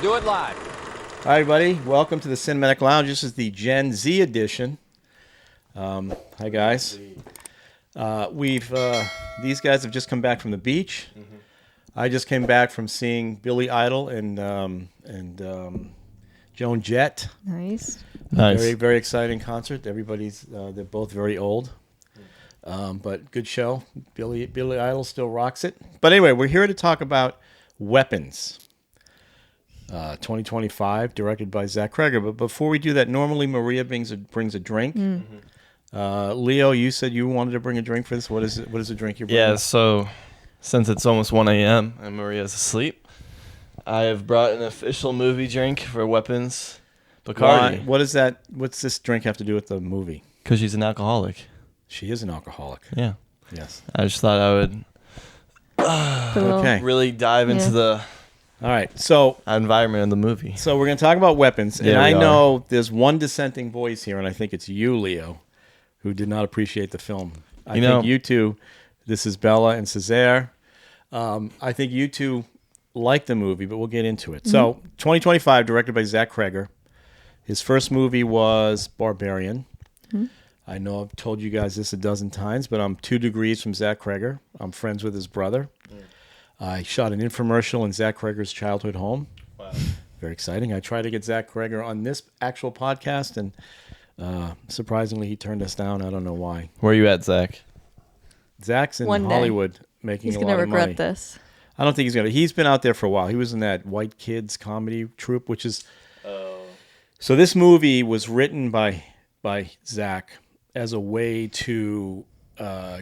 do it live. Hi, everybody. Welcome to the Cinematic Lounge. This is the Gen Z edition. Hi, guys. These guys have just come back from the beach. Mm-hmm. I just came back from seeing Billy Idol and Joan Jett. Nice. Very, very exciting concert. They're both very old. But good show. Billy Idol still rocks it. But anyway, we're here to talk about Weapons. 2025, directed by Zach Cregger. But before we do that, normally Maria brings a drink. Mm-hmm. Leo, you said you wanted to bring a drink for this. What is it? What is the drink you're bringing? Yeah, so since it's almost 1 a.m. and Maria's asleep, I have brought an official movie drink for Weapons. Bacardi. What is that? What's this drink have to do with the movie? Because she's an alcoholic. She is an alcoholic. Yeah. Yes. I just thought I would really dive into the all right, so environment of the movie. So we're going to talk about Weapons, and I know there's one dissenting voice here, and I think it's you, Leo, who did not appreciate the film. I think you two, this is Bella and Cesare. I think you two like the movie, but we'll get into it. Mm-hmm. So 2025, directed by Zach Cregger. His first movie was Barbarian. Mm-hmm. I know I've told you guys this a dozen times, but I'm 2 degrees from Zach Cregger. I'm friends with his brother. I shot an infomercial in Zach Cregger's childhood home. Wow. Very exciting. I tried to get Zach Cregger on this actual podcast, and surprisingly, he turned us down. I don't know why. Where are you at, Zach? Zach's in Hollywood making a lot of money. He's going to regret this. I don't think he's going to. He's been out there for a while. He was in that White Kids comedy troupe, which is... So this movie was written by Zach as a way to...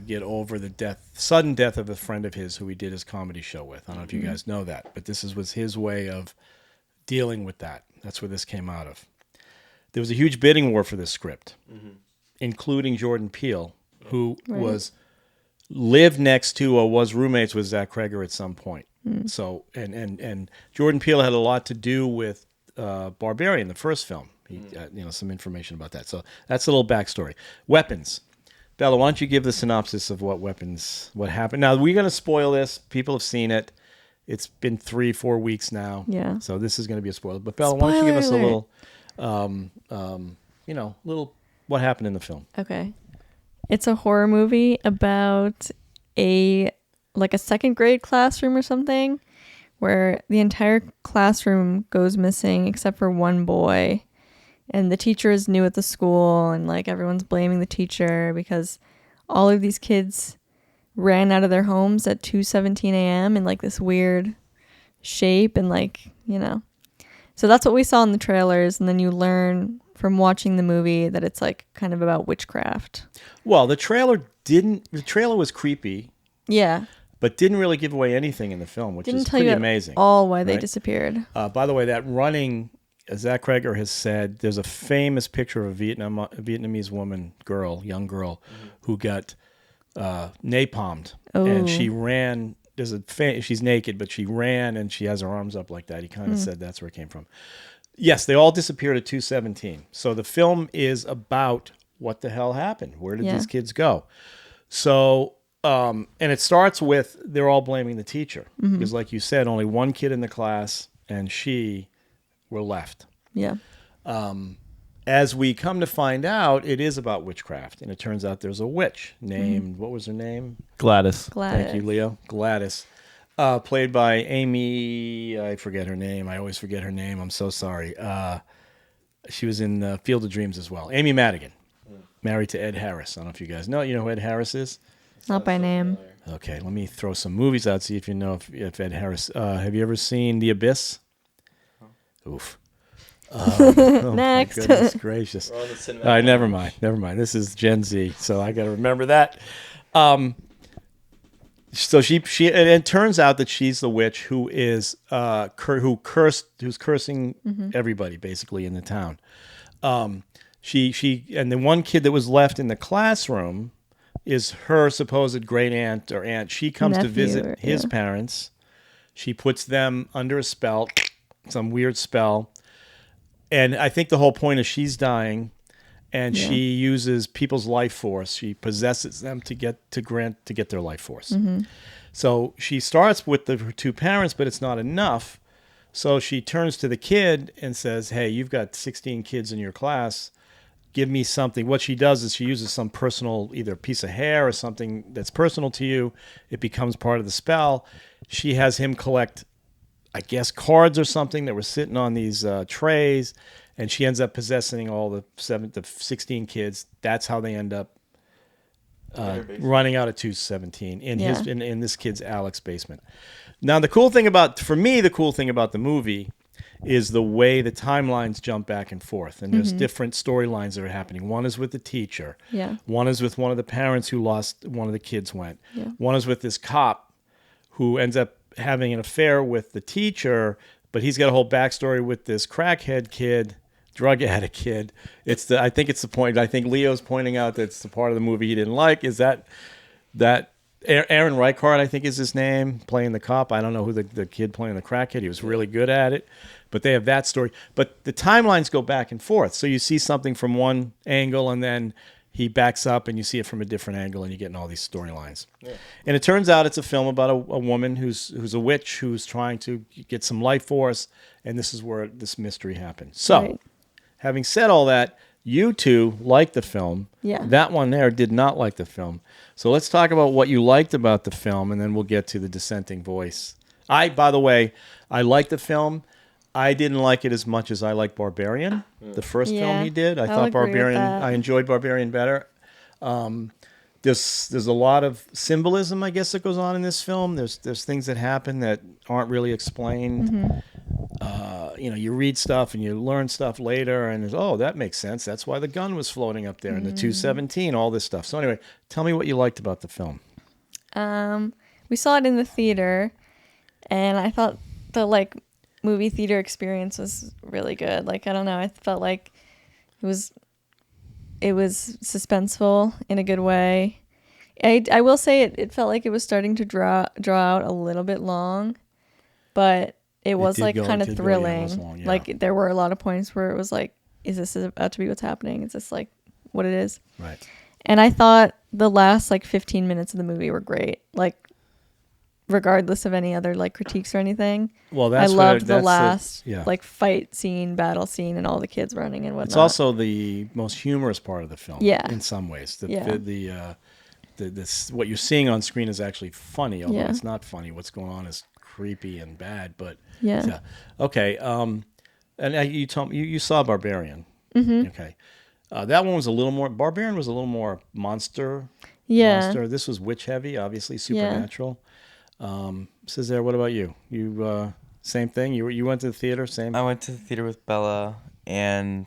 get over the sudden death of a friend of his who he did his comedy show with. I don't know if you guys know that, but this was his way of dealing with that. That's where this came out of. There was a huge bidding war for this script, including Jordan Peele, who lived next to or was roommates with Zach Cregger at some point. So and Jordan Peele had a lot to do with Barbarian, the first film. He some information about that. So that's a little backstory. Weapons. Bella, why don't you give the synopsis of what happened? Now, we're going to spoil this. People have seen it. It's been 3-4 weeks now. Yeah. So this is going to be a spoiler. But Bella, why don't you give us a little, little what happened in the film? Okay. It's a horror movie about a second grade classroom or something where the entire classroom goes missing except for one boy. And the teacher is new at the school, and everyone's blaming the teacher because all of these kids ran out of their homes at 2:17 a.m. in this weird shape, and So that's what we saw in the trailers, and then you learn from watching the movie that it's kind of about witchcraft. Well, the trailer was creepy. Yeah. But didn't really give away anything in the film, which is pretty amazing. All why they disappeared. By the way, that running... As Zach Cregger has said, there's a famous picture of a Vietnamese young girl, who got napalmed, and she ran. She's naked, but she ran and she has her arms up like that. He kind of said that's where it came from. Yes, they all disappeared at 2:17. So the film is about what the hell happened. Where did these kids go? So, and it starts with they're all blaming the teacher because, like you said, only one kid in the class, and she were left. Yeah. As we come to find out, it is about witchcraft, and it turns out there's a witch named what was her name? Gladys. Thank you, Leo. Gladys, played by Amy. I forget her name. I always forget her name. I'm so sorry. She was in Field of Dreams as well. Amy Madigan, married to Ed Harris. I don't know if you guys know. You know who Ed Harris is? Not by name. Okay, let me throw some movies out. See if you know if Ed Harris. Have you ever seen The Abyss? Oof. Next. My goodness gracious. All right, never mind. This is Gen Z, so I got to remember that. So she and it turns out that she's the witch who is who's cursing everybody basically in the town. She and the one kid that was left in the classroom is her supposed great aunt or aunt. She comes to visit his parents. She puts them under a spell. Some weird spell, and I think the whole point is she's dying, and she uses people's life force. She possesses them to get their life force. So she starts with her 2 parents, but it's not enough. So she turns to the kid and says, hey, you've got 16 kids in your class. Give me something. What she does is she uses some personal, either piece of hair or something that's personal to you. It becomes part of the spell. She has him collect, I guess, cards or something that were sitting on these trays, and she ends up possessing all the 16 kids. That's how they end up running out of 217 in this kid's Alex basement. Now, the cool thing about the movie is the way the timelines jump back and forth, and there's different storylines that are happening. One is with the teacher. Yeah. One is with one of the parents who lost one of the kids went. Yeah. One is with this cop who ends up having an affair with the teacher, but he's got a whole backstory with this crackhead kid, drug addict kid. I think it's the point. I think Leo's pointing out that's the part of the movie he didn't like. Is that Aaron Reichart, I think is his name, playing the cop. I don't know who the kid playing the crackhead. He was really good at it. But they have that story. But the timelines go back and forth. So you see something from one angle, and then he backs up, and you see it from a different angle, and you're getting all these storylines. Yeah. And it turns out it's a film about a woman who's a witch who's trying to get some life force, and this is where this mystery happens. So, having said all that, you two liked the film. Yeah. That one there did not like the film. So let's talk about what you liked about the film, and then we'll get to the dissenting voice. By the way, I liked the film. I didn't like it as much as I like Barbarian, the first film he did. I thought Barbarian, I enjoyed Barbarian better. There's a lot of symbolism, I guess, that goes on in this film. There's things that happen that aren't really explained. You read stuff and you learn stuff later, and that makes sense. That's why the gun was floating up there in the 217, all this stuff. So anyway, tell me what you liked about the film. We saw it in the theater, and I thought the movie theater experience was really good. I don't know, I felt like it was suspenseful in a good way. I will say it felt like it was starting to draw out a little bit long, but it was kind of thrilling. There were a lot of points where it was like, is this about to be what's happening? Is this what it is? Right. And I thought the last 15 minutes of the movie were great. Regardless of any other critiques or anything. Well, I loved the last fight scene, battle scene, and all the kids running and whatnot. It's also the most humorous part of the film. Yeah. In some ways, what you're seeing on screen is actually funny, although it's not funny. What's going on is creepy and bad. But okay. And you told me you saw Barbarian. Mm-hmm. Okay. That one was a little more. Barbarian was a little more monster. Yeah. Monster. This was witch heavy, obviously supernatural. Cesar, what about you? You same thing? You went to the theater? Same? I went to the theater with Bella, and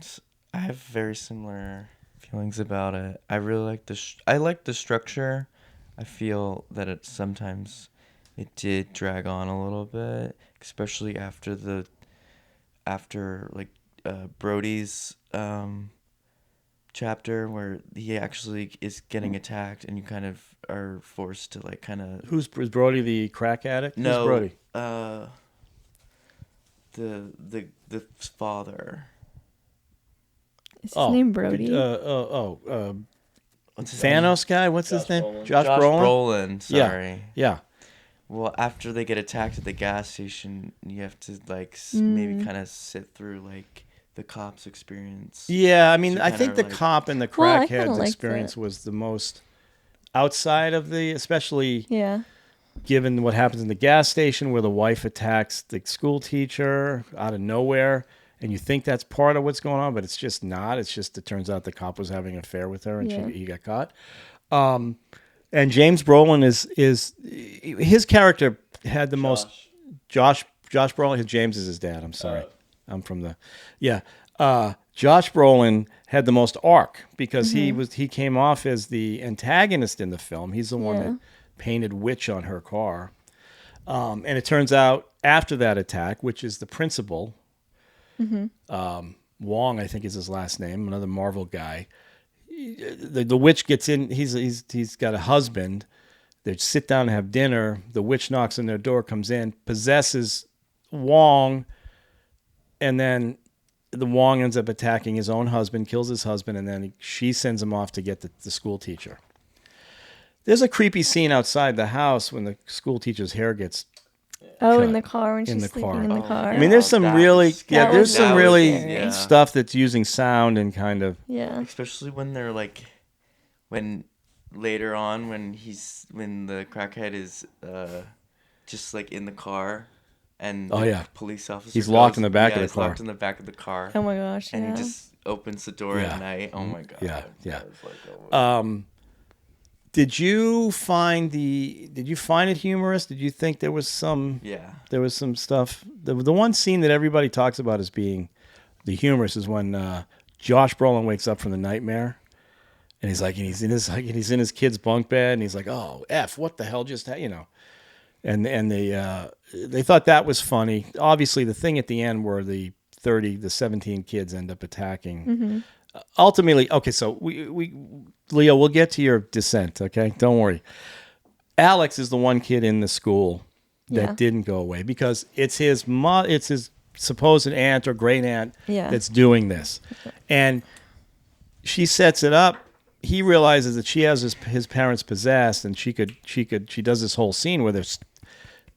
I have very similar feelings about it. I really like I like the structure. I feel that sometimes it did drag on a little bit, especially after Brody's chapter where he actually is getting attacked, and you kind of are forced to Who's Brody, the crack addict? No, who's Brody? The father. Is his name Brody? What's his Thanos name? Guy. What's his name? Brolin. Josh Brolin. Sorry. Yeah. Well, after they get attacked at the gas station, you have to maybe kind of sit through the cop's experience. Yeah, I mean, I think the cop and the crackhead's experience was the most outside of especially given what happens in the gas station where the wife attacks the school teacher out of nowhere, and you think that's part of what's going on, but it's just not. It's just it turns out the cop was having an affair with her, and he got caught. And James Brolin is his character had the most. Josh Brolin. James is his dad. I'm sorry. I'm from the Josh Brolin had the most arc because he came off as the antagonist in the film. He's the one that painted witch on her car, and it turns out after that attack, which is the principal, Wong, I think is his last name, another Marvel guy. The witch gets in. He's got a husband. They sit down and have dinner. The witch knocks on their door, comes in, possesses Wong, and then the Wong ends up attacking his own husband, kills his husband, and then she sends him off to get the school teacher. There's a creepy scene outside the house when the school teacher's hair gets Oh, cut in the car when in she's the sleeping car. in the Oh, car. I mean, there's some that really, was scary. there's That some was really scary. stuff that's using sound and kind of. Yeah. Especially when they're like, when later on when the crackhead is just like in the car, and Oh, the yeah. police officer He's locked goes- in the back of the he's car. locked in the back of the car, Oh my gosh. and Yeah. he just opens the door Yeah. at night. Oh my god. Yeah, yeah. I was like, oh my God. Did you find it humorous? Did you think there was some stuff? The one scene that everybody talks about as being the humorous is when Josh Brolin wakes up from the nightmare, and he's in his kid's bunk bed, and he's like, "Oh, F, what the hell just and they thought that was funny. Obviously, the thing at the end where the 17 kids end up attacking. Mm-hmm. Ultimately, okay, so we Leo, we'll get to your dissent, okay? Don't worry. Alex is the one kid in the school that didn't go away because it's his supposed aunt or great aunt that's doing this. And she sets it up. He realizes that she has his parents possessed, and she does this whole scene where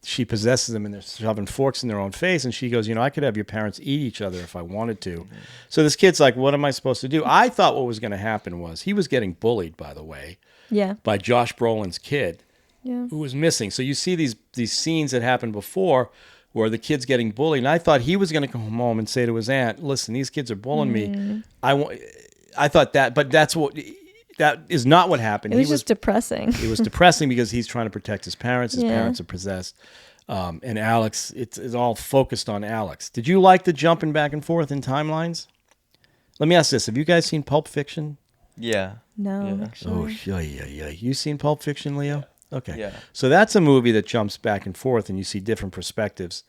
she possesses them and they're shoving forks in their own face, and she goes, I could have your parents eat each other if I wanted to. Mm-hmm. So this kid's like, what am I supposed to do? I thought what was going to happen was he was getting bullied, by the way, by Josh Brolin's kid, who was missing. So you see these scenes that happened before where the kid's getting bullied, and I thought he was going to come home and say to his aunt, listen, these kids are bullying me. I thought that, but that is not what happened. It was just depressing. It was depressing because he's trying to protect his parents. His parents are possessed. And Alex, it's all focused on Alex. Did you like the jumping back and forth in timelines? Let me ask this. Have you guys seen Pulp Fiction? Yeah. No, Yeah. actually. Oh, yeah. You seen Pulp Fiction, Leo? Okay. Yeah. So that's a movie that jumps back and forth, and you see different perspectives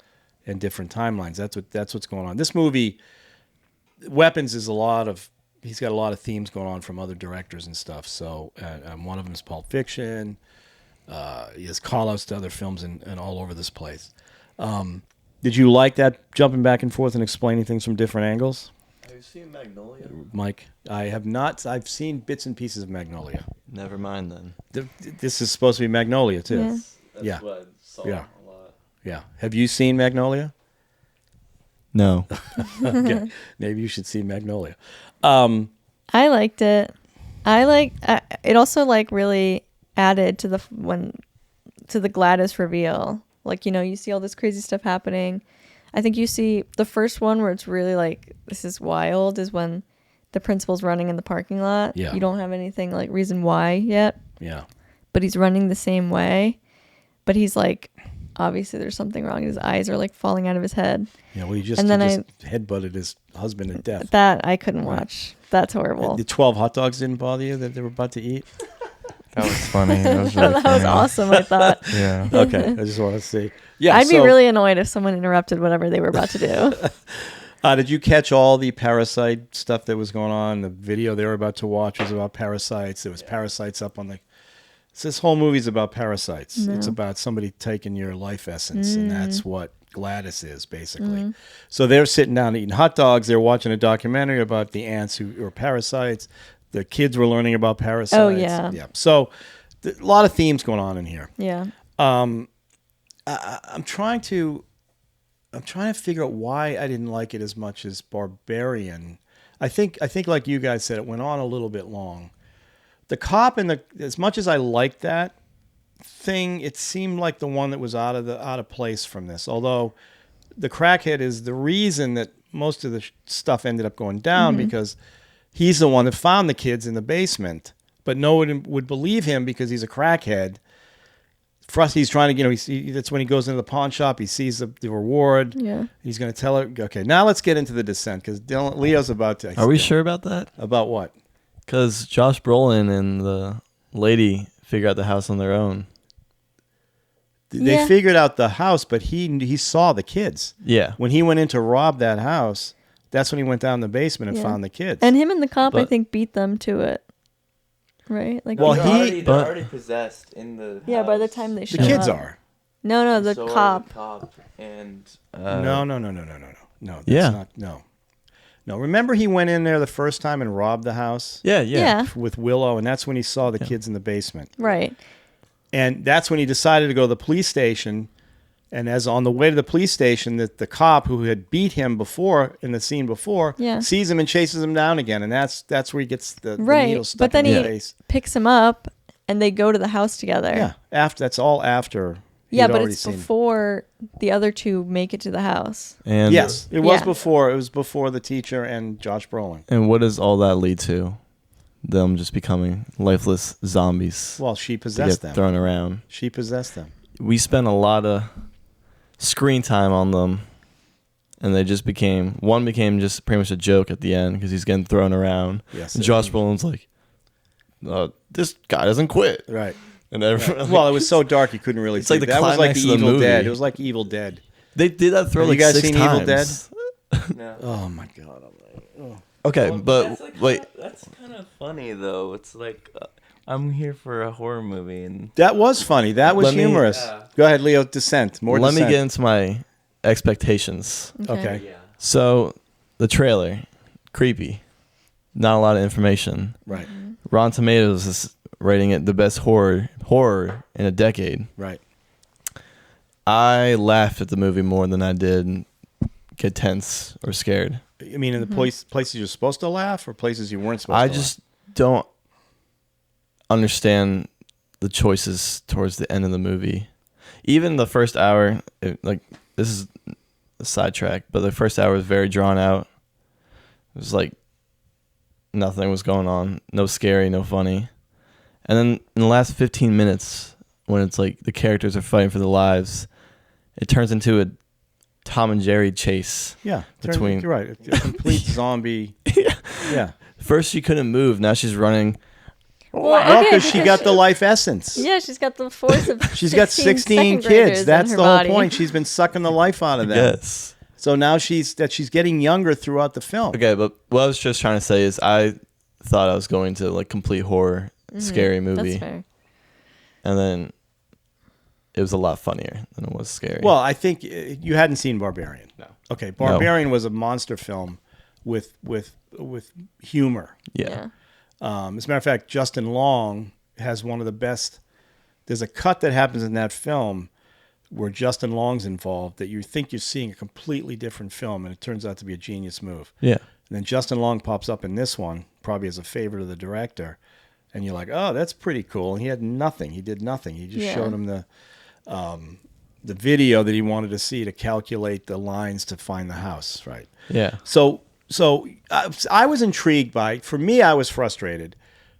and different timelines. That's what's going on. This movie, Weapons, is he's got a lot of themes going on from other directors and stuff. So one of them is Pulp Fiction. He has call-outs to other films and all over this place. Did you like that jumping back and forth and explaining things from different angles? Have you seen Magnolia? Mike, I have not. I've seen bits and pieces of Magnolia. Never mind then. This is supposed to be Magnolia, too. Yeah. That's what I saw a lot. Yeah. Have you seen Magnolia? No. Okay. Maybe you should see Magnolia. I liked it. It also really added to the Gladys reveal. You see all this crazy stuff happening. I think you see the first one where it's really this is wild is when the principal's running in the parking lot. Yeah. You don't have anything reason why yet. Yeah. But he's running the same way. But he's obviously there's something wrong. His eyes are falling out of his head. Yeah, well, he just headbutted his husband to death. That I couldn't watch. That's horrible. The 12 hot dogs didn't bother you that they were about to eat? That was funny. That was really That funny. was awesome, I thought. Yeah. Okay, I just want to see. Yeah, I'd be really annoyed if someone interrupted whatever they were about to do. Did you catch all the parasite stuff that was going on? The video they were about to watch was about parasites. There was parasites up on the... This whole movie's about parasites. No. It's about somebody taking your life essence, and that's what Gladys is, basically. So they're sitting down eating hot dogs. They're watching a documentary about the ants who are parasites. The kids were learning about parasites. Oh, yeah. Yeah. So a lot of themes going on in here. Yeah. I'm trying to figure out why I didn't like it as much as Barbarian. I think like you guys said, it went on a little bit long. The cop and as much as I liked that thing, it seemed like the one that was out of place from this. Although the crackhead is the reason that most of the stuff ended up going down because he's the one that found the kids in the basement, but no one would believe him because he's a crackhead. For us, he's trying to, that's when he goes into the pawn shop. He sees the reward. Yeah. He's going to tell her. Okay, now let's get into the dissent because Leo's about to. Are we sure about that? About what? Because Josh Brolin and the lady figure out the house on their own. They figured out the house, but he saw the kids. Yeah. When he went in to rob that house, that's when he went down in the basement and found the kids. And him and the cop, I think, beat them to it. Right? Well, they're already possessed in the house. Yeah, by the time they show the kids up. are. No, the so cop. The cop and No. That's not. No. Remember he went in there the first time and robbed the house? Yeah. With Willow, and that's when he saw the kids in the basement. Right. And that's when he decided to go to the police station And as on the way to the police station, that the cop who had beat him before in the scene before sees him and chases him down again, and that's where he gets the needle stuck but then in his he face. picks him up, and they go to the house together. Yeah, that's all after. Yeah, but it's before the other two make it to the house. And yes, it was before. It was before the teacher and Josh Brolin. And what does all that lead to? Them just becoming lifeless zombies. Well, she possessed them. Thrown around. She possessed them. We spent a lot of screen time on them, and they just became just pretty much a joke at the end because he's getting thrown around. Yes, and Josh Brolin's like, this guy doesn't quit. Right. And everyone, like, well, it was so dark you couldn't really see. Like the that was like the climax of the Evil movie. Dead. It was like Evil Dead. They did that throw Have like you guys 6 seen times. Evil Dead? No. Oh my god. Okay, Well, but that's like wait. that's kind of funny though. It's like I'm here for a horror movie, and That was funny. That was Let me- humorous. Go ahead, Leo. Dissent. More Let me dissent. get into my expectations. Okay. yeah, So, the trailer, creepy. Not a lot of information. Right. Rotten Tomatoes is rating it the best horror in a decade. Right. I laughed at the movie more than I did get tense or scared. You mean in the places you're supposed to laugh, or places you weren't supposed to? I just don't understand the choices towards the end of the movie. Even the first hour, this is a sidetrack, but the first hour was very drawn out. It was like nothing was going on. No scary, no funny. And then in the last 15 minutes, when it's like the characters are fighting for their lives, it turns into a Tom and Jerry chase. Yeah. Between You're right. A complete zombie. Yeah. First she couldn't move, now she's running. Well, because she got the life essence. Yeah, she's got the force of. She's got 16 kids. That's the whole point. She's been sucking the life out of them. Yes. So now she's getting younger throughout the film. Okay, but what I was just trying to say is I thought I was going to like complete horror, scary movie. That's fair. And then it was a lot funnier than it was scary. Well, I think you hadn't seen Barbarian. No. Okay, Barbarian was a monster film with humor. yeah. As a matter of fact, Justin Long has one of the best. There's a cut that happens in that film where Justin Long's involved that you think you're seeing a completely different film, and it turns out to be a genius move. Yeah. And then Justin Long pops up in this one, probably as a favor to the director, and you're like, oh, that's pretty cool. And he had nothing. He did nothing. He just showed him the video that he wanted to see to calculate the lines to find the house, right? Yeah. So I was intrigued by. For me, I was frustrated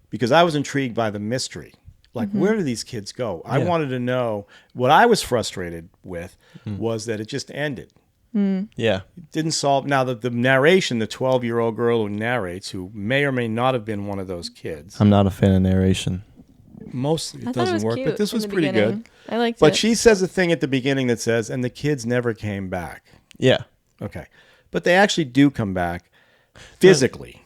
because I was intrigued by the mystery. Like, where do these kids go? I wanted to know. What I was frustrated with was that it just ended. Yeah. It didn't solve. Now, the narration, the 12-year-old girl who narrates, who may or may not have been one of those kids. I'm not a fan of narration. Mostly I it thought doesn't was work, cute but this in was the pretty beginning. good. I liked it. But she says a thing at the beginning that says, and the kids never came back. Yeah. Okay. But they actually do come back physically.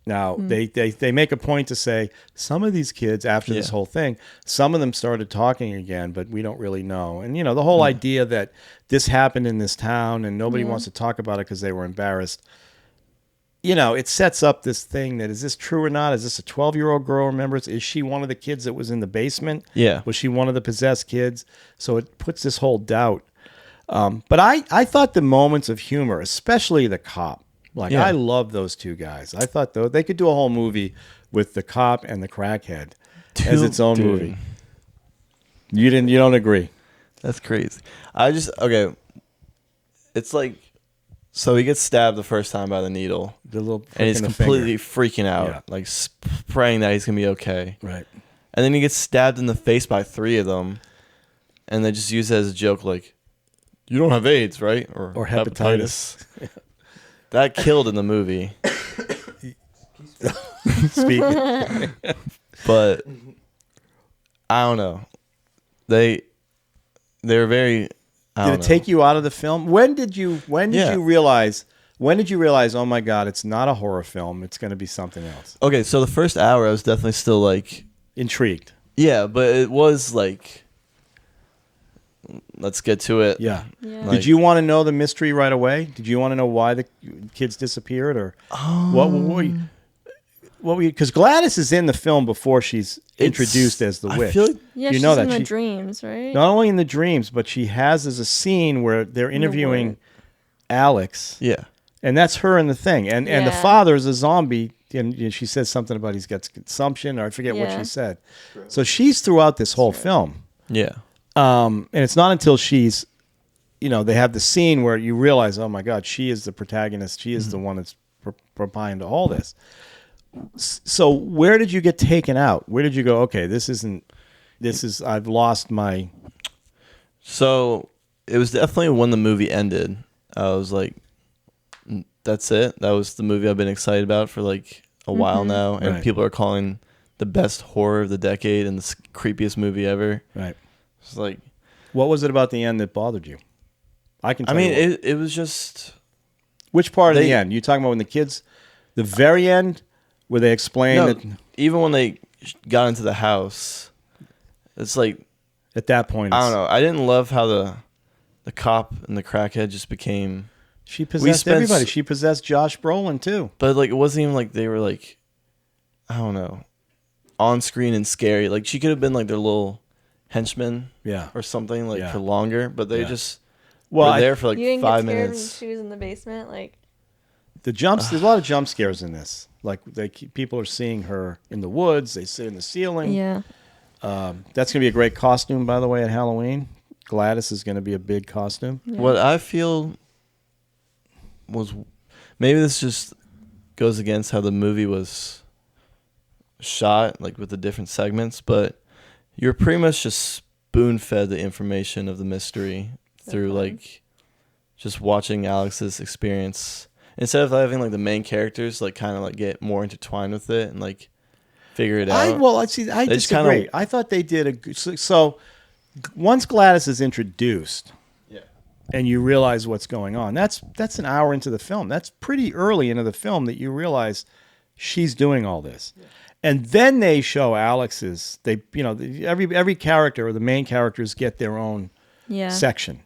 Now, they make a point to say some of these kids, after this whole thing, some of them started talking again, but we don't really know. And, you know, the whole idea that this happened in this town and nobody wants to talk about it because they were embarrassed, you know, it sets up this thing that, is this true or not? Is this a 12-year-old girl remembers? Is she one of the kids that was in the basement? Yeah. Was she one of the possessed kids? So it puts this whole doubt. But I thought the moments of humor, especially the cop, I love those two guys. I thought they could do a whole movie with the cop and the crackhead as its own movie. You don't agree? That's crazy. It's like, so he gets stabbed the first time by the needle, The little and he's prick in the completely finger. freaking out, Yeah. like praying that he's gonna be okay. Right. And then he gets stabbed in the face by 3 of them, and they just use it as a joke, like, "You don't have AIDS, right?" Or hepatitis. That killed in the movie. Speaking. But I don't know. They're very. Did it take you out of the film? When did you realize? When did you realize? Oh my God! It's not a horror film. It's going to be something else. Okay, so the first hour I was definitely still like Intrigued. Yeah, but it was like, let's get to it. Yeah. Yeah. Did you want to know the mystery right away? Did you want to know why the kids disappeared, or what? what were you? Because Gladys is in the film before she's introduced as the witch. I feel like Yeah, You she's know in that the she- dreams, right? Not only in the dreams, but she has as a scene where they're the interviewing word. Alex, yeah. and that's her in the thing. And the Yeah. father is a zombie, and she says something about he's got consumption, or I forget what Yeah. she said. So she's throughout this whole film. Yeah. And it's not until she's, they have the scene where you realize, oh my God, she is the protagonist. She is the one that's behind all this. So where did you get taken out? Where did you go, okay, I've lost my... So it was definitely when the movie ended. I was like, that's it. That was the movie I've been excited about for like a while now. And Right. people are calling the best horror of the decade and the creepiest movie ever. Right. It's like, What was it about the end that bothered you? I can I tell mean, you what. it was just, Which part of they- the end? You talking about when the kids... The very end where they explain no, that even when they got into the house, it's like, at that point... I don't know. I didn't love how the cop and the crackhead just became, She possessed spent everybody. s- She possessed Josh Brolin, too. but like, it wasn't even like they were like, I don't know, on screen and scary. Like, she could have been like their little henchman Yeah. or something like Yeah. for longer, but they Yeah. just Well, were there for like You didn't 5 get scared minutes. when she was in the basement, like. there's a lot of jump scares in this. Like people are seeing her in the woods. They sit in the ceiling. Yeah. That's going to be a great costume, by the way, at Halloween. Gladys is going to be a big costume. Yeah. What I feel was, maybe this just goes against how the movie was shot, like with the different segments, but you're pretty much just spoon fed the information of the mystery through fun. like just watching Alex's experience instead of having like the main characters like kind of like get more intertwined with it and like figure it out. I They just kinda- disagree. I thought they did a good... So once Gladys is introduced... Yeah. And you realize what's going on. That's an hour into the film. That's pretty early into the film that you realize she's doing all this. Yeah. And then they show Alex's. Every character or the main characters get their own Yeah. section,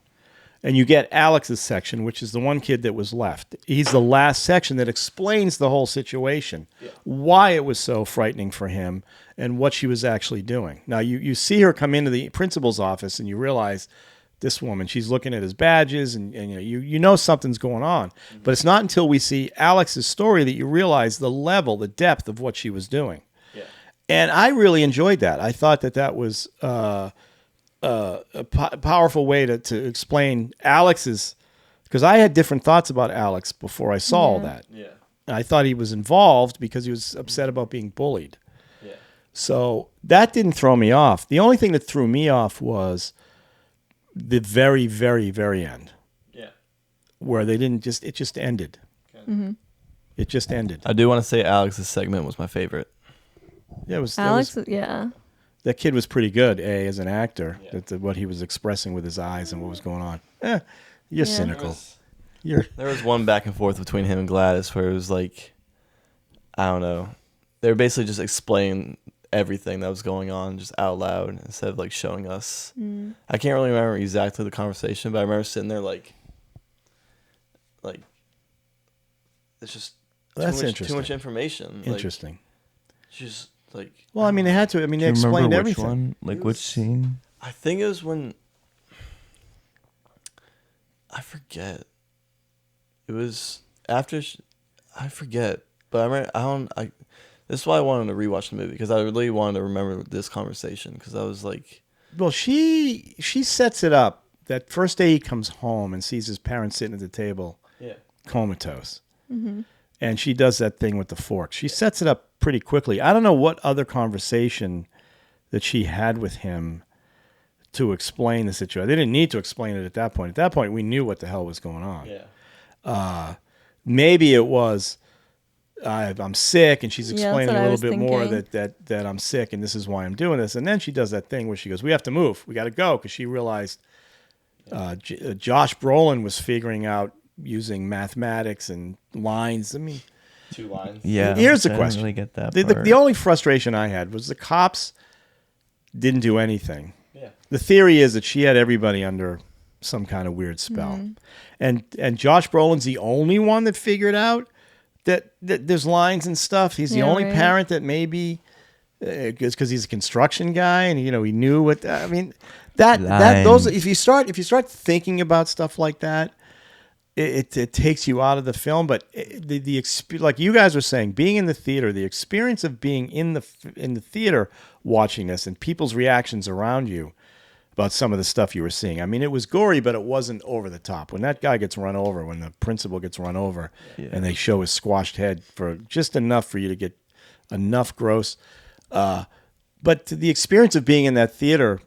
and you get Alex's section, which is the one kid that was left. He's the last section that explains the whole situation, why it was so frightening for him, and what she was actually doing. Now you see her come into the principal's office, and you realize. This woman, she's looking at his badges, and you know something's going on. Mm-hmm. But it's not until we see Alex's story that you realize the level, the depth of what she was doing. Yeah. And I really enjoyed that. I thought that was a powerful way to explain Alex's, because I had different thoughts about Alex before I saw all that. Yeah. I thought he was involved because he was upset about being bullied. Yeah. So that didn't throw me off. The only thing that threw me off was the very, very, very end, Yeah. where it just ended. Mm-hmm. It just ended. I do want to say Alex's segment was my favorite. Yeah, Alex, yeah. that kid was pretty good, as an actor. Yeah. What he was expressing with his eyes and what was going on. You're Yeah. cynical. There was one back and forth between him and Gladys where it was like, I don't know. They were basically just explaining everything that was going on just out loud instead of like showing us. I can't really remember exactly the conversation, but I remember sitting there like it's just That's too interesting. much information. Interesting. Like, just like, Well, I mean, they had to. I mean, they Do you explained remember which everything. one? Like which scene? I think it was when I forget. It was after I forget, but I remember this is why I wanted to rewatch the movie, because I really wanted to remember this conversation, because I was like, Well, she sets it up that first day he comes home and sees his parents sitting at the table, comatose. Mm-hmm. And she does that thing with the fork. She sets it up pretty quickly. I don't know what other conversation that she had with him to explain the situation. They didn't need to explain it at that point. At that point, we knew what the hell was going on. Maybe it was, I'm sick, and she's explaining what a I little was bit more thinking. that I'm sick, and this is why I'm doing this. And then she does that thing where she goes, we have to move. We got to go, because she realized Josh Brolin was figuring out using mathematics and lines. I mean, 2 lines. Yeah. Here's the I didn't question. really get that the part. only frustration I had was the cops didn't do anything. Yeah. The theory is that she had everybody under some kind of weird spell. And Josh Brolin's the only one that figured out that there's lines and stuff. He's the only right. parent that maybe because he's a construction guy and he knew what I mean. That those if you start thinking about stuff like that, it takes you out of the film. But like you guys were saying, being in the theater, the experience of being in the theater watching this and people's reactions around you about some of the stuff you were seeing. I mean, it was gory, but it wasn't over the top. When that guy gets run over, when the principal gets run over, and they show his squashed head for just enough for you to get enough gross. But the experience of being in that theater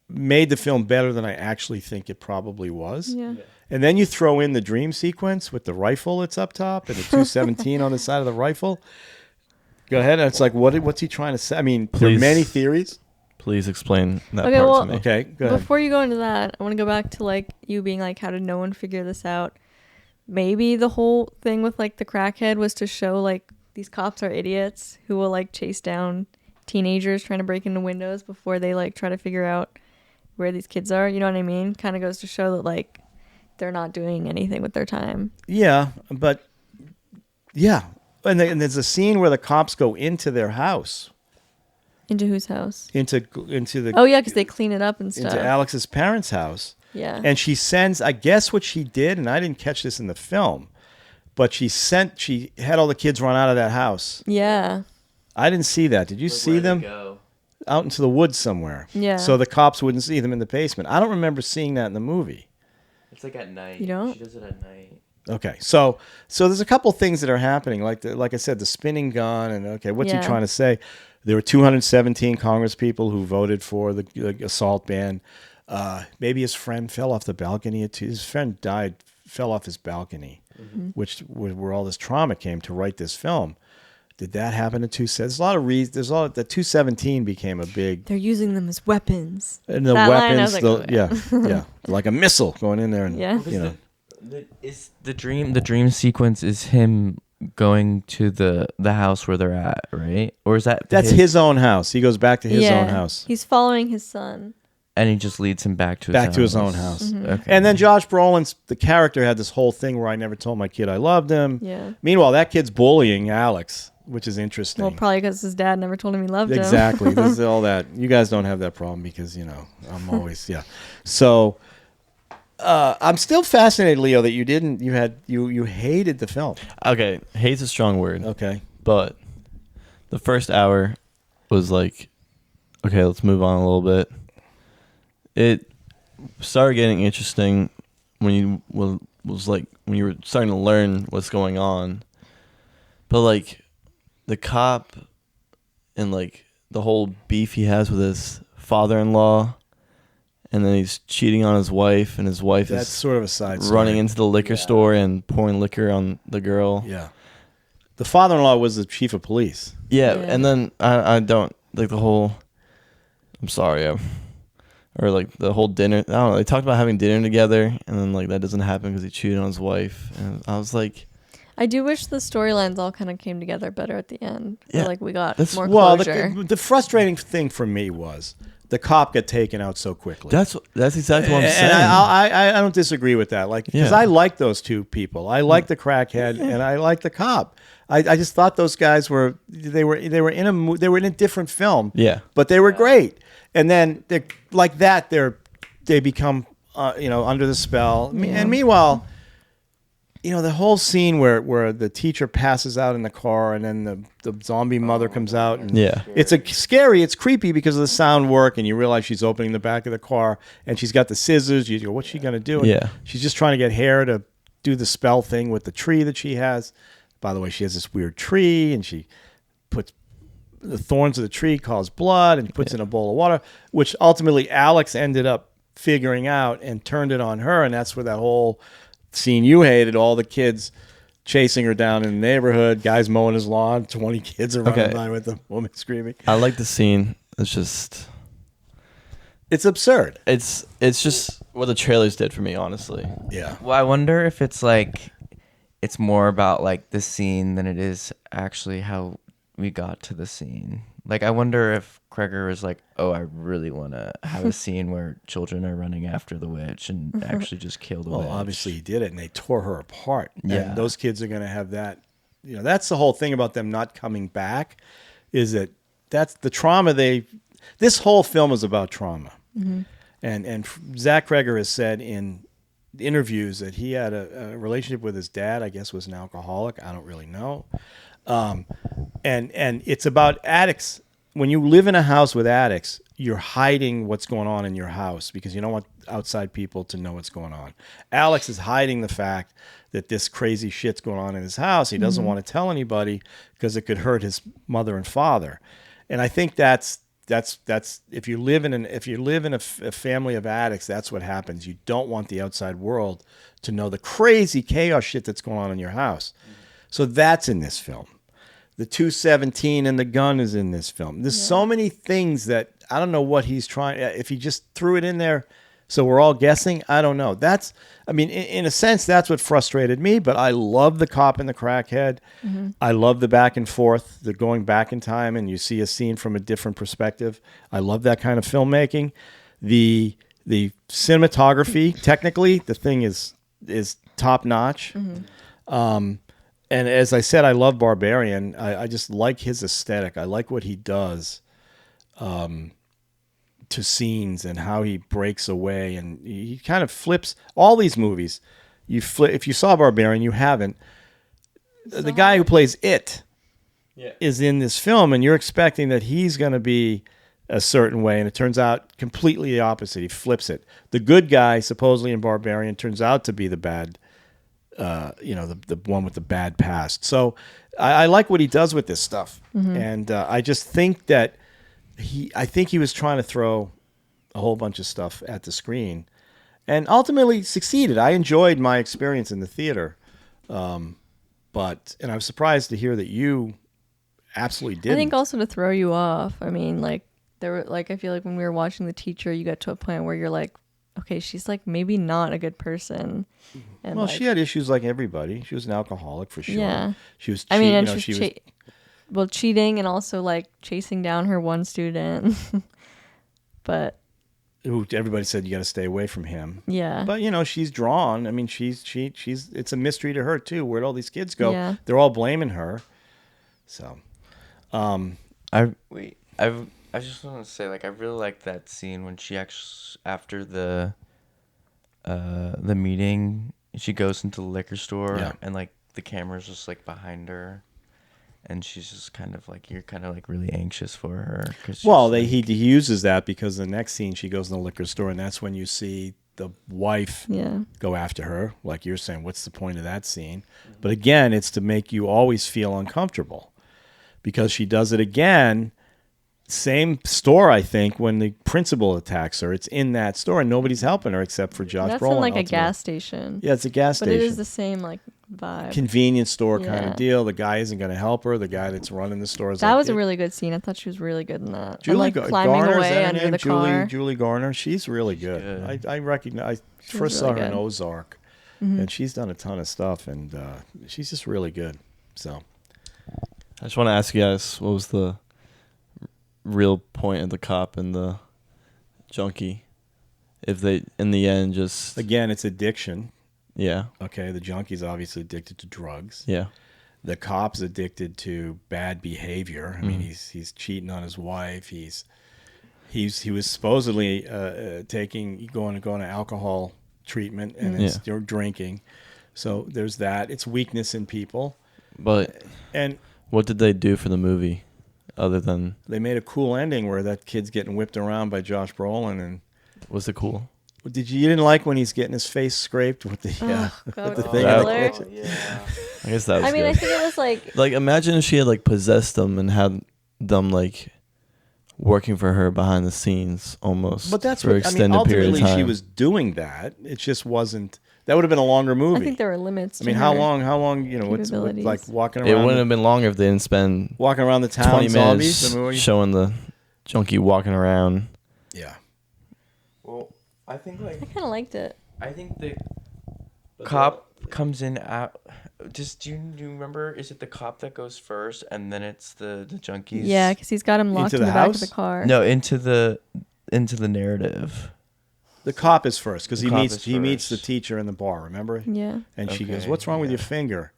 made the film better than I actually think it probably was. Yeah. And then you throw in the dream sequence with the rifle that's up top and the 217 on the side of the rifle. Go ahead. And it's like, what's he trying to say? I mean, there are many theories. Please explain that Okay, part well, to me. Okay, go ahead. Before you go into that, I want to go back to like you being like, how did no one figure this out? Maybe the whole thing with like the crackhead was to show like these cops are idiots who will like chase down teenagers trying to break into windows before they like try to figure out where these kids are. You know what I mean? Kind of goes to show that like they're not doing anything with their time. Yeah, but yeah. And there's a scene where the cops go into their house. Into whose house? Into the Oh yeah, because they clean it up and stuff. into Alex's parents' house. Yeah. And she sends, I guess what she did, and I didn't catch this in the film, but she had all the kids run out of that house. Yeah. I didn't see that. Did you see them? Out into the woods somewhere. Yeah. So the cops wouldn't see them in the basement. I don't remember seeing that in the movie. It's like at night. You don't? She does it at night. Okay. So there's a couple things that are happening. Like I said, the spinning gun and okay, what's he Yeah. trying to say? There were 217 Congress people who voted for the assault ban. Maybe his friend fell off the balcony. His friend fell off his balcony, which where all this trauma came to write this film. Did that happen to 217? There's a lot of reasons. The 217 became a big. They're using them as weapons. And the That line, I weapons, was like, yeah, like a missile going in there, and Yeah. you know, Is the dream sequence is him going to the house where they're at, right? Or is that that's his own house. He goes back to his own house, He's following his son. and he just leads him back to his own house. Mm-hmm. Okay. And then Josh Brolin's the character had this whole thing where I never told my kid I loved him. Yeah. Meanwhile, that kid's bullying Alex, which is interesting. Well, probably because his dad never told him he loved him. Exactly. This is all that. You guys don't have that problem because, I'm always, yeah. So I'm still fascinated, Leo, that you hated the film. Okay, hate's a strong word. Okay. But the first hour was like, okay, let's move on a little bit. It started getting interesting when you was like when you were starting to learn what's going on. But like the cop and like the whole beef he has with his father-in-law, and then he's cheating on his wife, and his wife That's is sort of a side story. running into the liquor store and pouring liquor on the girl. Yeah. The father-in-law was the chief of police. Yeah, Yeah. and then I don't like the whole. I'm sorry, or like the whole dinner. I don't know. They talked about having dinner together, and then like that doesn't happen because he cheated on his wife. And I was like, I do wish the storylines all kind of came together better at the end. Yeah, Like we got that's- more Well, closure. the frustrating thing for me was the cop got taken out so quickly. that's exactly what I'm saying. And I don't disagree with that. Like, because Yeah. I like those two people. I like the crackhead and I like the cop. I just thought those guys were in a different film. Yeah. but they were great. And then they like that they become under the spell. Yeah. And meanwhile, the whole scene where the teacher passes out in the car and then the zombie mother comes out and Yeah. it's scary, it's creepy because of the sound work, and you realize she's opening the back of the car and she's got the scissors. You go, what's she gonna do? And Yeah. she's just trying to get hair to do the spell thing with the tree that she has. By the way, she has this weird tree, and she puts the thorns of the tree cause blood, and puts in a bowl of water, which ultimately Alex ended up figuring out and turned it on her, and that's where that whole scene you hated, all the kids chasing her down in the neighborhood, guys mowing his lawn, 20 kids are running Okay. by with the woman screaming. I like the scene. It's just It's absurd. it's just what the trailers did for me, honestly. Yeah. Well, I wonder if it's like it's more about like the scene than it is actually how we got to the scene. Like, I wonder if Cregger was like, oh, I really want to have a scene where children are running after the witch and actually just kill the Well, witch. obviously he did it, and they tore her apart. Yeah. And those kids are going to have that that's the whole thing about them not coming back, is that's the trauma this whole film is about trauma. Mm-hmm. And Zach Cregger has said in interviews that he had a relationship with his dad, I guess was an alcoholic. I don't really know. And it's about addicts. When you live in a house with addicts, you're hiding what's going on in your house because you don't want outside people to know what's going on. Alex is hiding the fact that this crazy shit's going on in his house. He doesn't want to tell anybody because it could hurt his mother and father. And I think that's if you live in a family of addicts, that's what happens. You don't want the outside world to know the crazy chaos shit that's going on in your house. So that's in this film. The 217 and the gun is in this film. There's so many things that I don't know what he's trying. If he just threw it in there, so we're all guessing. I don't know. In a sense, that's what frustrated me. But I love the cop and the crackhead. Mm-hmm. I love the back and forth, the going back in time, and you see a scene from a different perspective. I love that kind of filmmaking. The cinematography, technically, the thing is top notch. Mm-hmm. And as I said, I love Barbarian. I just like his aesthetic. I like what he does to scenes and how he breaks away. And he kind of flips all these movies. If you saw Barbarian, you haven't. The guy who plays It is in this film, and you're expecting that he's going to be a certain way, and it turns out completely the opposite. He flips it. The good guy, supposedly in Barbarian, turns out to be the bad the one with the bad past. So I like what he does with this stuff. Mm-hmm. And I just think that I think he was trying to throw a whole bunch of stuff at the screen and ultimately succeeded. I enjoyed my experience in the theater. And I was surprised to hear that you absolutely didn't. I think also to throw you off. I mean, like there were I feel like when we were watching The Teacher, you got to a point where you're like, okay, she's like maybe not a good person. And well, she had issues like everybody. She was an alcoholic for sure. Yeah, she was. Cheating and also like chasing down her one student. But everybody said you got to stay away from him. Yeah. But she's drawn. I mean, she's. It's a mystery to her too. Where'd all these kids go? Yeah. They're all blaming her. So, I just want to say, I really like that scene when she actually, after the meeting, she goes into the liquor store and the camera's just behind her, and she's just kind of you're kind of really anxious for her. He uses that because the next scene she goes in the liquor store, and that's when you see the wife go after her. Like you're saying, what's the point of that scene? But again, it's to make you always feel uncomfortable because she does it again. Same store, I think, when the principal attacks her. It's in that store, and nobody's helping her except for Josh Brolin. That's in a gas station. Yeah, it's a gas station. But it is the same vibe. Convenience store kind of deal. The guy isn't going to help her. The guy that's running the store is that was a really good scene. I thought she was really good in that. Julie climbing Garner, away under the car. Julie Garner, she's really good. I recognize. I first saw her in Ozark, and she's done a ton of stuff, and she's just really good. So, I just want to ask you guys, what was the real point of the cop and the junkie? If they in the end just again, it's addiction. Yeah. Okay, the junkie's obviously addicted to drugs. Yeah. The cop's addicted to bad behavior. I mean, he's cheating on his wife. He was supposedly going to alcohol treatment, and it's drinking. So there's that. It's weakness in people. But what did they do for the movie? Other than they made a cool ending where that kid's getting whipped around by Josh Brolin, and was it cool? You didn't like when he's getting his face scraped with the thing in the kitchen? Yeah. I guess that was good. I think it was like imagine if she had possessed them and had them working for her behind the scenes almost. But that's for an extended period of time. She was doing that. It just wasn't. That would have been a longer movie. I think there were limits. I mean, how long? What's walking around? It wouldn't have been longer if they didn't spend walking around the town 20 minutes showing the junkie walking around. Yeah. Well, I think I kind of liked it. I think the cop comes in out. Do you remember? Is it the cop that goes first, and then it's the junkies? Yeah, because he's got him locked in the back of the car. No, into the narrative. The cop is first because he meets the teacher in the bar. Remember? Yeah. And she goes, "What's wrong with your finger?"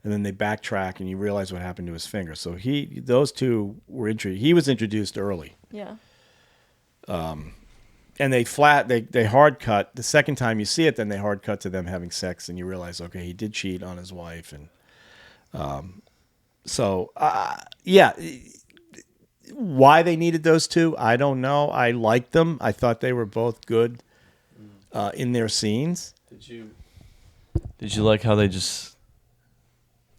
and then they backtrack, and you realize what happened to his finger. So those two were he was introduced early. Yeah. And they hard cut the second time you see it. Then they hard cut to them having sex, and you realize, okay, he did cheat on his wife, and yeah. Why they needed those two, I don't know. I liked them. I thought they were both good in their scenes. Did you like how they just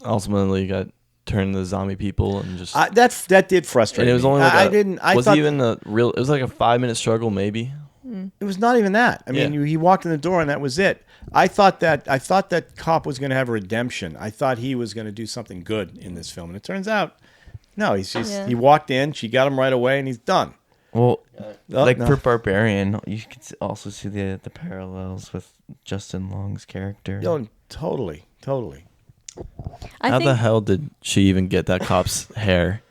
ultimately got turned into zombie people and just that did frustrate and it was me. only like I thought even a real? It was like a 5-minute struggle, maybe. it was not even that. I mean, he walked in the door and that was it. I thought that cop was going to have a redemption. I thought he was going to do something good in this film, and it turns out, no. He's just he walked in, she got him right away, and he's done. Well, for Barbarian, you could also see the parallels with Justin Long's character. Oh, totally. How the hell did she even get that cop's hair,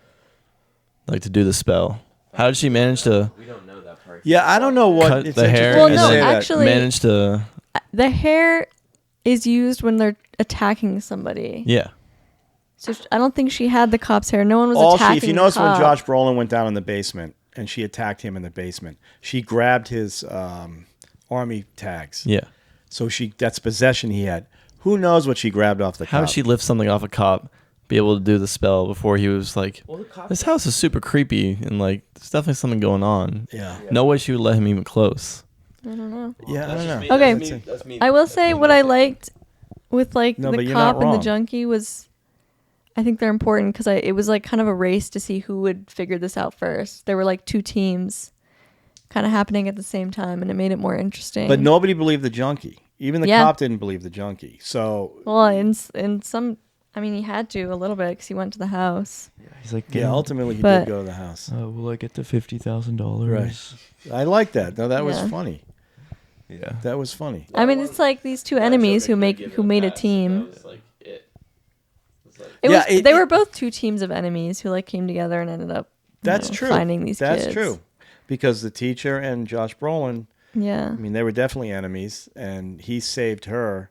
like to do the spell? How did she manage to? We don't know that part. Yeah, I don't know what cut it's the hair. Well, and no, then actually, manage to. The hair is used when they're attacking somebody. Yeah. So I don't think she had the cop's hair. No one was attacking if you notice the when cop. Josh Brolin went down in the basement and she attacked him in the basement, she grabbed his army tags. Yeah. So that's possession he had. Who knows what she grabbed off the How cop? did she lift something off a cop, be able to do the spell before he was like, this house is super creepy and like there's definitely something going on. Yeah. No way she would let him even close. I don't know. Yeah, I don't know. Okay. I will say what I liked with like No, but the you're cop not and the wrong. junkie was, I think they're important because it was like kind of a race to see who would figure this out first. There were like two teams kind of happening at the same time, and it made it more interesting. But nobody believed the junkie. Even the cop didn't believe the junkie. So well, in some, I mean, he had to a little bit because he went to the house. He's like, ultimately he But- did go to the house. will I get the $50,000? Right. I like that. No, that was Yeah. funny. Yeah. That was funny. I mean, it's like these two enemies who made a team. They were both two teams of enemies who like came together and ended up. That's true. Finding these kids. That's true. Because the teacher and Josh Brolin, Yeah. I mean, they were definitely enemies, and he saved her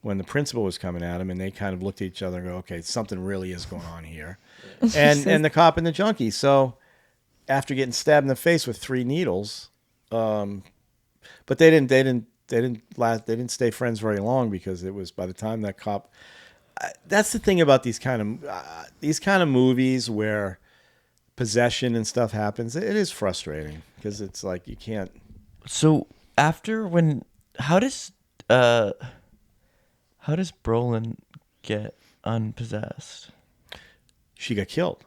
when the principal was coming at him, and they kind of looked at each other and go, okay, something really is going on here. And the cop and the junkie. So after getting stabbed in the face with 3 needles, but they didn't stay friends very long because it was by the time that cop. That's the thing about these kind of movies where possession and stuff happens. It is frustrating because it's like you can't. So how does Brolin get unpossessed? She got killed.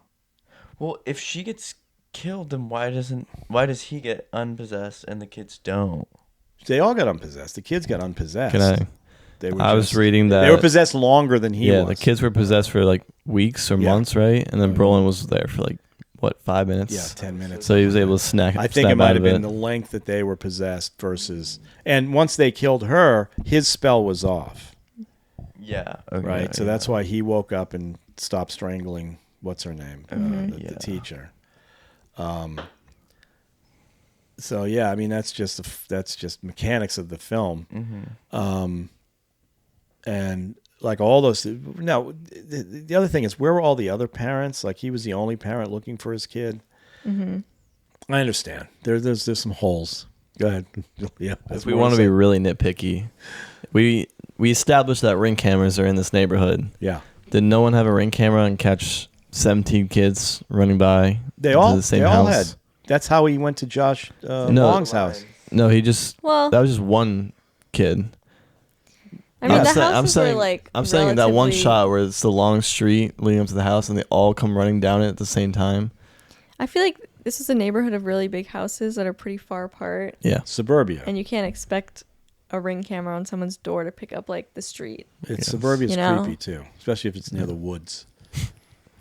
Well, if she gets killed, then why does he get unpossessed and the kids don't? They all got unpossessed. The kids got unpossessed. I was reading that they were possessed longer than he was. Yeah, the kids were possessed for like weeks or months, right? And then Brolin was there for like 5 minutes? Yeah, 10 minutes. So he was able to snack. I think it might have been the length that they were possessed versus. And once they killed her, his spell was off. Yeah. Okay, right. So that's why he woke up and stopped strangling. What's her name? The teacher. So yeah, I mean that's just mechanics of the film. Mm-hmm. And like all those. Now, the other thing is, where were all the other parents? Like he was the only parent looking for his kid. Mm-hmm. I understand. There's some holes. Go ahead. Yeah. If we want to be really nitpicky, we established that Ring cameras are in this neighborhood. Yeah. Did no one have a Ring camera and catch 17 kids running by? They all house? had. That's how he went to Josh Long's house. No, he just. Well, that was just one kid. I mean, the I'm houses saying, were like. I'm saying that one relatively- shot where it's the long street leading up to the house and they all come running down it at the same time. I feel like this is a neighborhood of really big houses that are pretty far apart. Yeah. Suburbia. And you can't expect a Ring camera on someone's door to pick up like the street. Suburbia's You know? creepy too, especially if it's near the woods.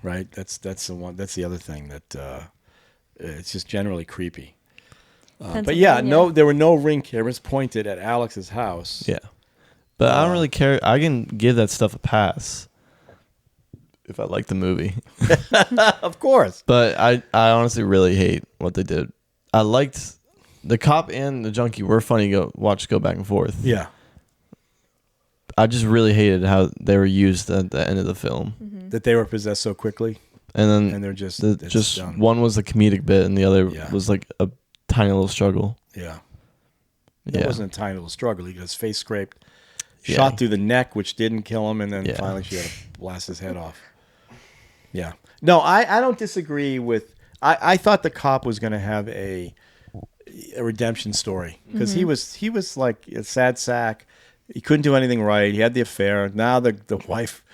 Right? That's the one. That's the other thing that it's just generally creepy. But yeah, there were no Ring cameras pointed at Alex's house. Yeah. But I don't really care. I can give that stuff a pass if I like the movie. Of course. But I honestly really hate what they did. I liked the cop and the junkie were funny to go back and forth. Yeah. I just really hated how they were used at the end of the film. That they were possessed so quickly, And then and they're just just done. one was a comedic bit, and the other Yeah. was like a tiny little struggle. Yeah. Yeah. It wasn't a tiny little struggle. He got his face scraped, Yeah. shot through the neck, which didn't kill him, and then Yeah. finally she had to blast his head off. Yeah. No, I don't disagree with. I thought the cop was going to have a redemption story because he was like a sad sack. He couldn't do anything right. He had the affair. Now the wife,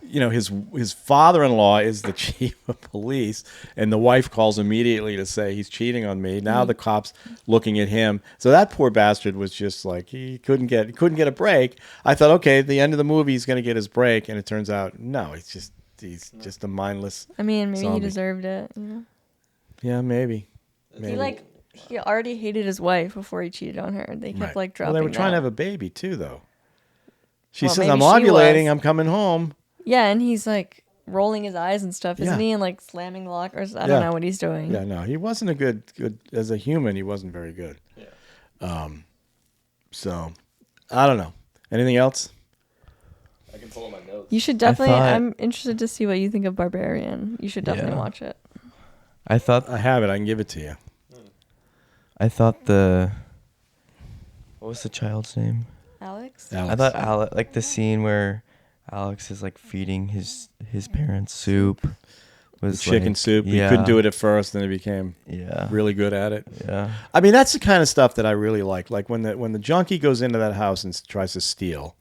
his father-in-law is the chief of police, and the wife calls immediately to say he's cheating on me. Now the cop's looking at him. So that poor bastard was just like he couldn't get a break. I thought, okay, at the end of the movie he's going to get his break, and it turns out no, he's just a mindless. I mean, maybe zombie. he deserved it. Yeah, maybe. He already hated his wife before he cheated on her. They kept like dropping. Well, they were trying to that. have a baby too, though. She Well, says, maybe "I'm she ovulating. was. I'm coming home." Yeah, and he's like rolling his eyes and stuff, isn't Yeah. he? And like slamming the lockers. I Yeah. don't know what he's doing. Yeah, no, he wasn't a good as a human. He wasn't very good. Yeah. So, I don't know. Anything else? I can pull up my notes. You should definitely. thought- I'm interested to see what you think of Barbarian. You should definitely Yeah. watch it. I thought I have it. I can give it to you. what was the child's name? Alex. Alex. I thought Alex, like the scene where Alex is like feeding his parents soup, was chicken like, soup. Yeah, He couldn't do it at first, then he became Yeah, really good at it. Yeah, I mean, that's the kind of stuff that I really like. Like when the junkie goes into that house and tries to steal,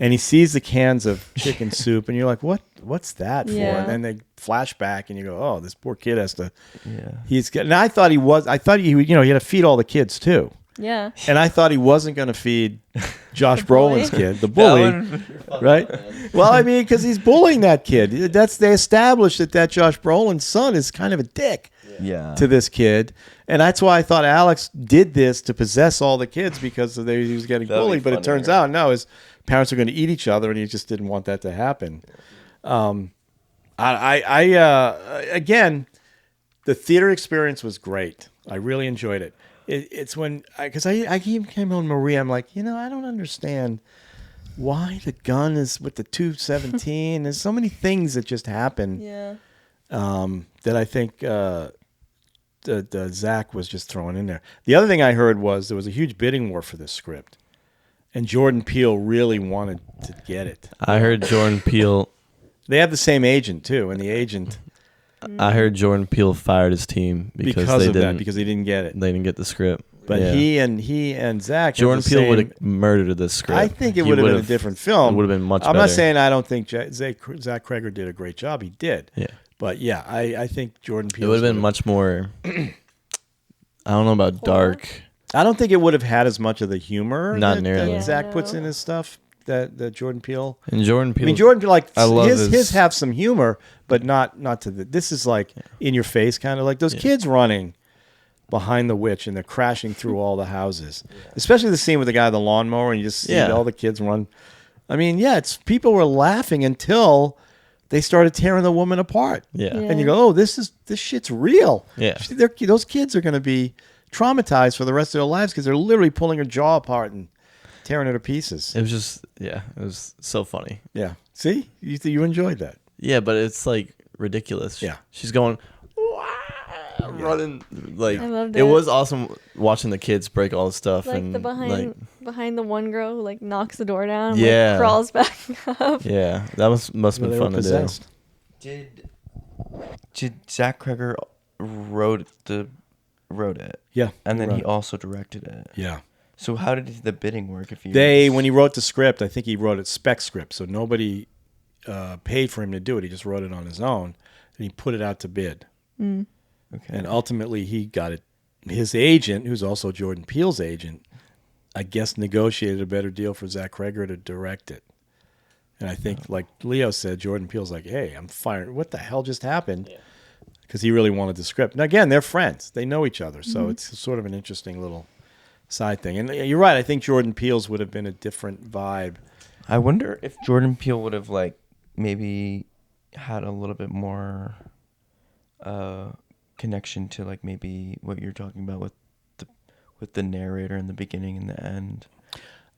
and he sees the cans of chicken soup, and you're like, what's that for? Yeah. And then they flash back, and you go, oh, this poor kid has to. yeah. He's getting. I thought he he had to feed all the kids too, Yeah. and I thought he wasn't going to feed Josh The bully? Brolin's kid, the bully, right? Well, I mean, because he's bullying that kid. They established that Josh Brolin's son is kind of a dick Yeah. to this kid, and that's why I thought Alex did this to possess all the kids because he was getting That'd be bullied. But it turns funnier. out no, his parents are going to eat each other, and he just didn't want that to happen. Again, the theater experience was great. I really enjoyed it. It's when because I came on Maria. I'm like, I don't understand why the gun is with the 217. There's so many things that just happen. Yeah. That I think the Zach was just throwing in there. The other thing I heard was there was a huge bidding war for this script, and Jordan Peele really wanted to get it. I heard Jordan Peele. They have the same agent too, and the agent I heard Jordan Peele fired his team because they of didn't. that because he didn't get it. They didn't get the script. But Yeah. he and Zach, Jordan have the Peele same- would have murdered this script. I think it He would have been a would've- different film. It would have been much I'm better. not saying I don't think Zach Cregger did a great job. He did. Yeah. But yeah, I think Jordan Peele It would have been much more. I don't know about dark. I don't think it would have had as much of the humor Not that nearly. Yeah, Zach no. puts in his stuff that Jordan Peele. And Jordan Peele. I mean, Jordan Peele, like I love his his- have some humor, but not to the. This is like in your face, kind of like those kids running behind the witch and they're crashing through all the houses. Especially the scene with the guy with the lawnmower and you just see Yeah. all the kids run. I mean, it's people were laughing until they started tearing the woman apart. Yeah. And you go, oh, this shit's real. Yeah. Those kids are going to be traumatized for the rest of their lives because they're literally pulling her jaw apart and tearing her to pieces. It was just, it was so funny. Yeah. See? You enjoyed that. Yeah, but it's like ridiculous. Yeah. She's going, running. Like, I loved it it. was awesome watching the kids break all the stuff. Like and the behind the one girl who like knocks the door down and Yeah. like crawls back up. yeah, that must have They been were fun to do. possessed. Did Zach Cregger wrote it? Yeah. And then Right. he also directed it. Yeah. So how did the bidding work? If When he wrote the script, I think he wrote it spec script, so nobody paid for him to do it. He just wrote it on his own, and he put it out to bid. Okay. And ultimately, he got it. His agent, who's also Jordan Peele's agent, I guess negotiated a better deal for Zach Cregger to direct it. And I think, like Leo said, Jordan Peele's like, hey, I'm fired. What the hell just happened? Because he really wanted the script. Now, again, they're friends. They know each other, so it's sort of an interesting little side thing. And you're right. I think Jordan Peele's would have been a different vibe. I wonder if Jordan Peele would have like maybe had a little bit more connection to like maybe what you're talking about with the narrator in the beginning and the end.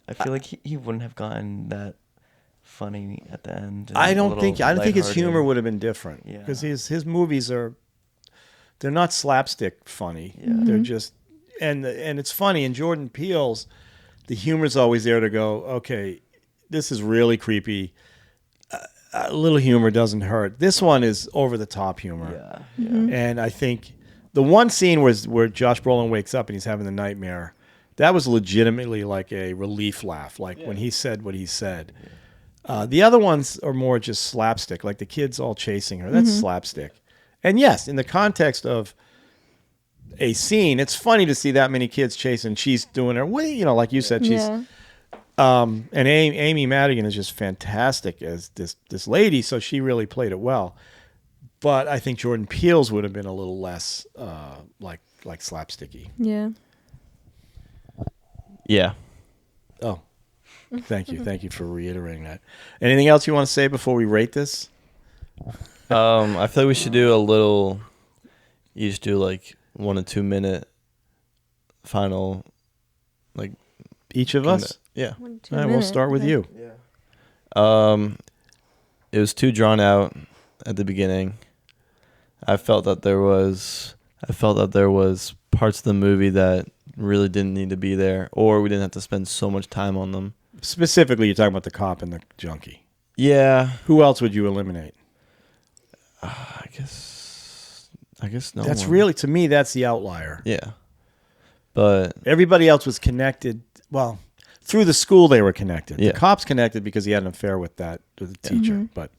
I feel like he wouldn't have gotten that funny at the end. and I a don't little think his humor lighthearted. would have been different Yeah. because his movies they're not slapstick funny. Yeah. They're just and it's funny in Jordan Peele's the humor's always there to go, okay, this is really creepy. A little humor doesn't hurt. This one is over the top humor. Yeah. Mm-hmm. And I think the one scene was where Josh Brolin wakes up and he's having the nightmare. That was legitimately like a relief laugh, like when he said what he said. The other ones are more just slapstick, like the kids all chasing her. That's slapstick. And yes, in the context of a scene, it's funny to see that many kids chasing. She's doing her way, you know, like you said, she's. Yeah. And Amy Madigan is just fantastic as this lady, so she really played it well. But I think Jordan Peele's would have been a little less like slapsticky. Yeah. Yeah. Oh, thank you for reiterating that. Anything else you want to say before we rate this? I feel like we should do a little. Each do like 1 to 2 minute final, like Each of us. yeah. All right, we'll start with you. It was too drawn out at the beginning. I felt that there was parts of the movie that really didn't need to be there, or we didn't have to spend so much time on them. Specifically, you're talking about the cop and the junkie. Yeah, Who else would you eliminate? I guess no. That's one. really, to me, that's the outlier. Yeah, but Everybody else was connected. Well, through the school they were connected. Yeah. The cop's connected because he had an affair with the teacher, but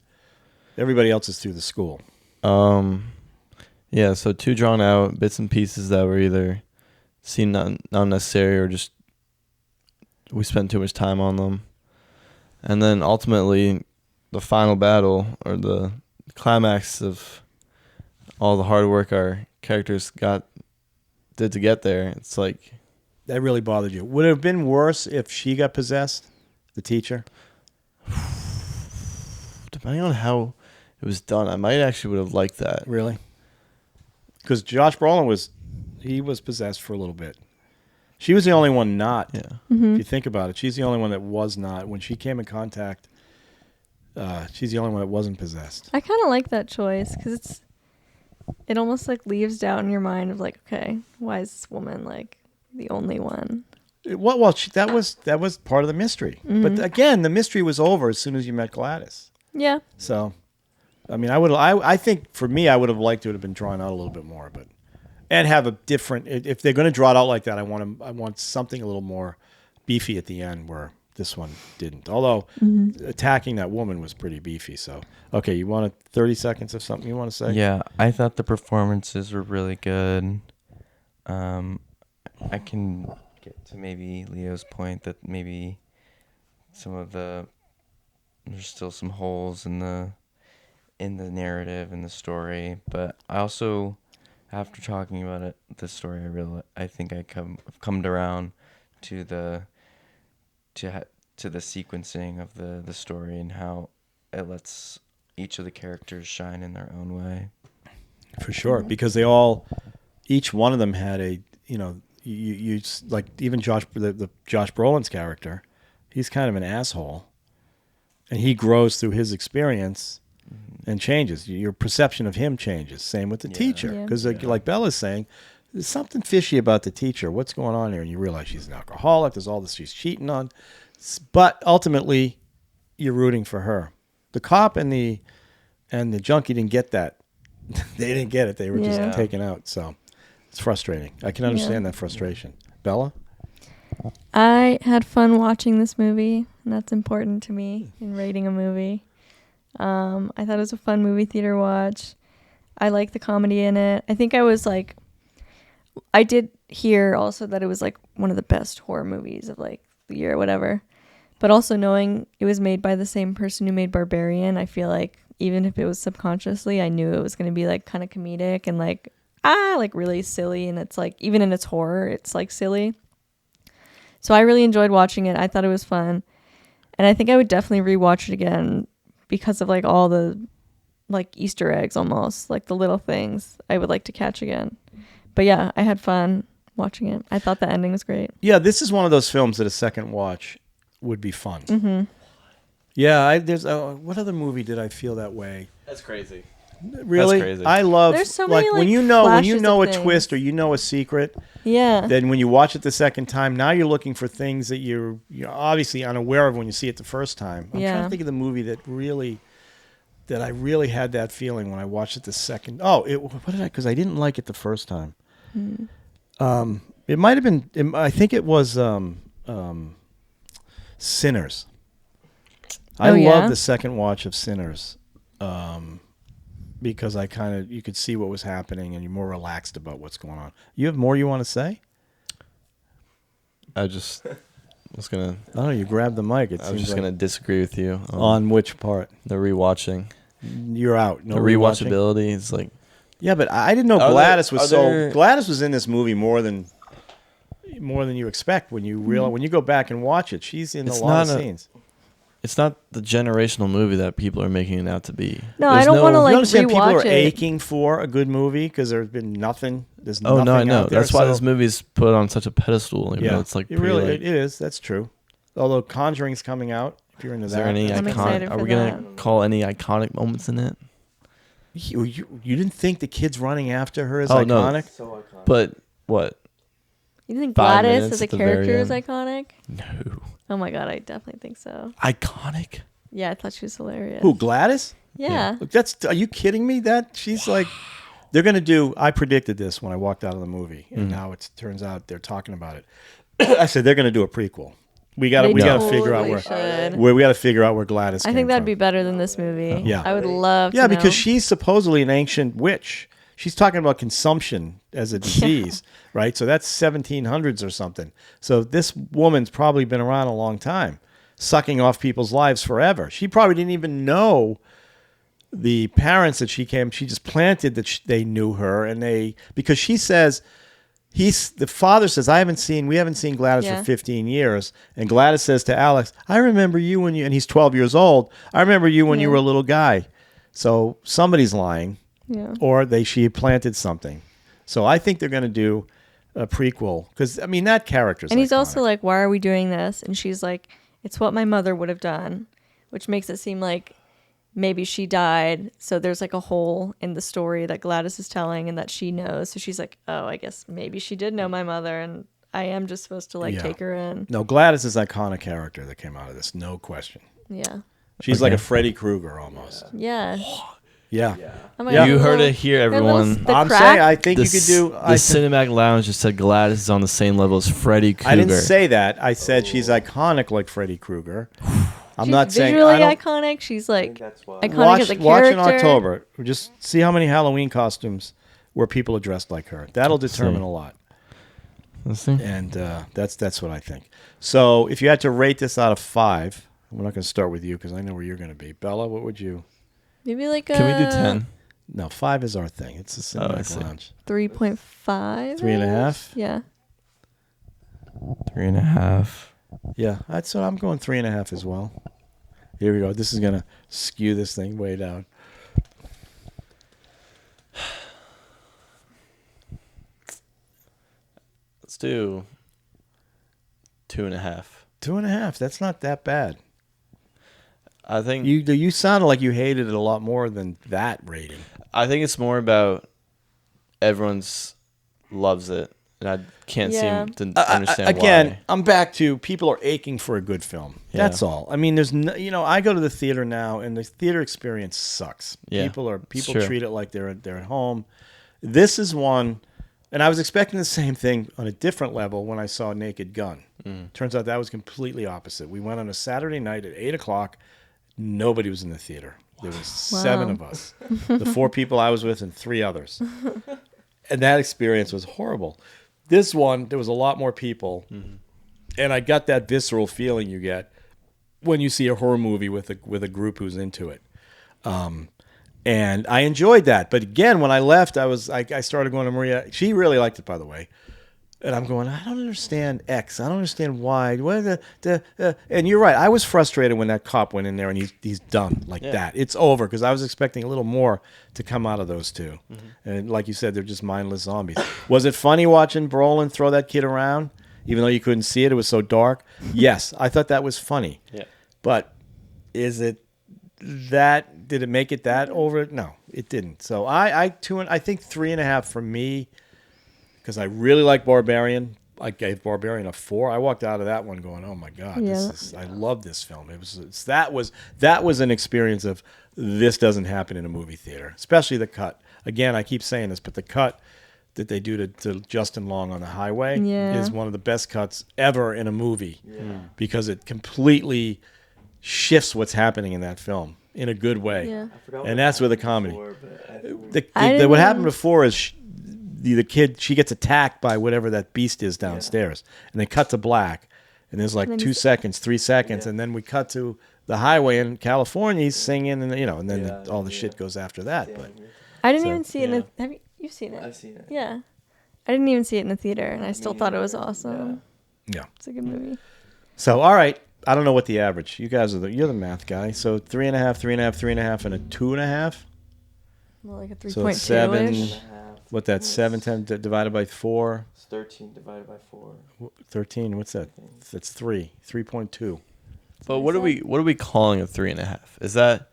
everybody else is through the school. yeah. So too drawn out bits and pieces that were either seemed not unnecessary or just we spent too much time on them, and then ultimately the final battle or the climax of all the hard work our characters did to get there. It's like That really bothered you. Would it have been worse if she got possessed, the teacher? depending on how it was done, I might actually would have liked that. Really? Because Josh Brolin was possessed for a little bit. She was the only one not. Yeah. Mm-hmm. If you think about it, she's the only one that was not. When she came in contact, she's the only one that wasn't possessed. I kind of like that choice because it almost like leaves doubt in your mind of like, okay, why is this woman like the only one? Well, that was part of the mystery. But again, the mystery was over as soon as you met Gladys. Yeah. So, I mean, I think for me, I would have liked it to have been drawn out a little bit more, and have a different. If they're going to draw it out like that, I want something a little more beefy at the end where this one didn't. Although attacking that woman was pretty beefy. So, okay, you want 30 seconds of something you want to say? Yeah, I thought the performances were really good. I can get to maybe Leo's point that maybe there's still some holes in the narrative and the story, but I also, after talking about the story, I think I come around to the sequencing of the story and how it lets each of the characters shine in their own way. For sure, because each one of them had a, you like even the Josh Brolin's character, he's kind of an asshole, and he grows through his experience and changes. Your perception of him changes. Same with the teacher, Yeah. because like Bella's saying, there's something fishy about the teacher. What's going on here? And you realize she's an alcoholic. There's all this she's cheating on, but ultimately, you're rooting for her. The cop and the junkie didn't get that. They didn't get it. They were just taken out. So it's frustrating. I can understand that frustration. Bella? I had fun watching this movie, and that's important to me in rating a movie. I thought it was a fun movie theater watch. I like the comedy in it. I think I did hear also that it was like one of the best horror movies of like the year or whatever. But also knowing it was made by the same person who made Barbarian, I feel like even if it was subconsciously, I knew it was going to be like kind of comedic and like really silly. And it's like, even in its horror, it's like silly. So I really enjoyed watching it. I thought it was fun. And I think I would definitely rewatch it again because of like all the like Easter eggs almost, like the little things I would like to catch again. But yeah, I had fun watching it. I thought the ending was great. Yeah, this is one of those films that a second watch would be fun. Mm-hmm. Yeah, there's what other movie did I feel that way? That's crazy. Really, That's crazy. I love There's so many, when you flashes know of a things. twist or you know a secret. Yeah. Then when you watch it the second time, now you're looking for things that you're obviously unaware of when you see it the first time. I'm trying to think of the movie that I really had that feeling when I watched it the second. Oh, because I didn't like it the first time. It might have been. I think it was Sinners. I love the second watch of Sinners. Because you could see what was happening and you're more relaxed about what's going on. You have more you want to say? I just was gonna. I don't know. You grabbed the mic. I was just gonna disagree with you on which part. The rewatching. You're out. No the rewatchability is like. Yeah, but I didn't know Gladys was so. Gladys was in this movie more than you expect when you when you go back and watch it. She's in a lot of scenes. It's not the generational movie that people are making it out to be. No, I don't want to like rewatch people are it. aching for a good movie because there's been nothing. There's nothing. Oh no, I know. Out there, that's why this movie's put on such a pedestal. Even though it's like it is. That's true. Although Conjuring's coming out, if you're into is that. There any iconic? Are we gonna call any iconic moments in it? You didn't think the kids running after her is iconic? No. So iconic. But what? You think Gladys as a character is iconic? No. Oh my god, I definitely think so. Iconic? Yeah, I thought she was hilarious. Who, Gladys? Yeah. Look, are you kidding me? That she's like, they're gonna do. I predicted this when I walked out of the movie, and now it turns out they're talking about it. I said they're gonna do a prequel. We got to figure out where we got to figure out where Gladys. I think that'd be better than this movie. Yeah, I would love. Yeah, to because she's supposedly an ancient witch. She's talking about consumption as a disease, right? So that's 1700s or something. So this woman's probably been around a long time, sucking off people's lives forever. She probably didn't even know the parents that she came. She just planted that they knew her, and because she says. The father says, we haven't seen Gladys for 15 years. And Gladys says to Alex, I remember you and he's 12 years old. I remember you when you were a little guy. So somebody's lying. Yeah. Or she planted something. So I think they're going to do a prequel. Because, I mean, that character's And he's iconic. also like, why are we doing this? And she's like, it's what my mother would have done. Which makes it seem like maybe she died, so there's like a hole in the story that Gladys is telling and that she knows. So she's like, oh, I guess maybe she did know my mother and I am just supposed to take her in. No, Gladys is an iconic character that came out of this, no question. Yeah. She's like a Freddy Krueger almost. Yeah. Yeah. Oh my God, you heard it here, everyone. I'm saying I think you could do... The Cinematic Lounge just said Gladys is on the same level as Freddy Krueger. I didn't say that. I said she's iconic like Freddy Krueger. I'm not saying visually iconic. She's like iconic as a character. Watch in October. Just see how many Halloween costumes where people are dressed like her. That'll determine a lot. Let's see. And that's what I think. So if you had to rate this out of 5, we're not going to start with you because I know where you're going to be. Bella, what would you? Maybe like Can we do 10? No, 5 is our thing. It's the Cinematic Lounge. 3.5. 3.5. Yeah. 3.5. Yeah, that's what I'm going 3.5 as well. Here we go. This is gonna skew this thing way down. Let's do 2.5. 2.5. That's not that bad. I think you sounded like you hated it a lot more than that rating. I think it's more about everyone's loves it. And I can't seem to understand again, why. I'm back to people are aching for a good film. Yeah. That's all. I mean, there's no, I go to the theater now, and the theater experience sucks. Yeah, people treat it like they're at home. This is one, and I was expecting the same thing on a different level when I saw Naked Gun. Turns out that was completely opposite. We went on a Saturday night at 8:00. Nobody was in the theater. There was 7 of us, the 4 people I was with, and 3 others, and that experience was horrible. This one, there was a lot more people, and I got that visceral feeling you get when you see a horror movie with a group who's into it, and I enjoyed that. But again, when I left, I started going to Maria. She really liked it, by the way, and I'm going, I don't understand X. I don't understand Y. What and you're right. I was frustrated when that cop went in there and he's done like that. It's over because I was expecting a little more to come out of those two. And like you said, they're just mindless zombies. Was it funny watching Brolin throw that kid around? even though you couldn't see it. It was so dark. Yes, I thought that was funny. Yeah. But is it that? Did it make it that over? No, it didn't. So I think 3.5 for me, because I really like Barbarian. I gave Barbarian a 4. I walked out of that one going, "Oh my god, I love this film." That was an experience of this doesn't happen in a movie theater, especially the cut. Again, I keep saying this, but the cut that they do to Justin Long on the highway is one of the best cuts ever in a movie because it completely shifts what's happening in that film in a good way. Yeah. And that's where the comedy. What what happened before is the kid, she gets attacked by whatever that beast is downstairs, and they cut to black, and there's like 2 seconds, 3 seconds, and then we cut to the highway in California. He's singing, and and then all the shit goes after that. But I didn't even see it. Have you've seen it? I've seen it. Yeah, I didn't even see it in the theater, and I still thought it was awesome. Yeah, it's a good movie. So all right, I don't know what the average. You guys you're the math guy. So 3.5, 3.5, 3.5, and a 2.5. Well, like a 3.2 So it's 7. ish. What that's 7 times divided by 4. It's 13 divided by 4. 13. What's that? That's 3. 3.2. But what are we calling a 3.5? Is that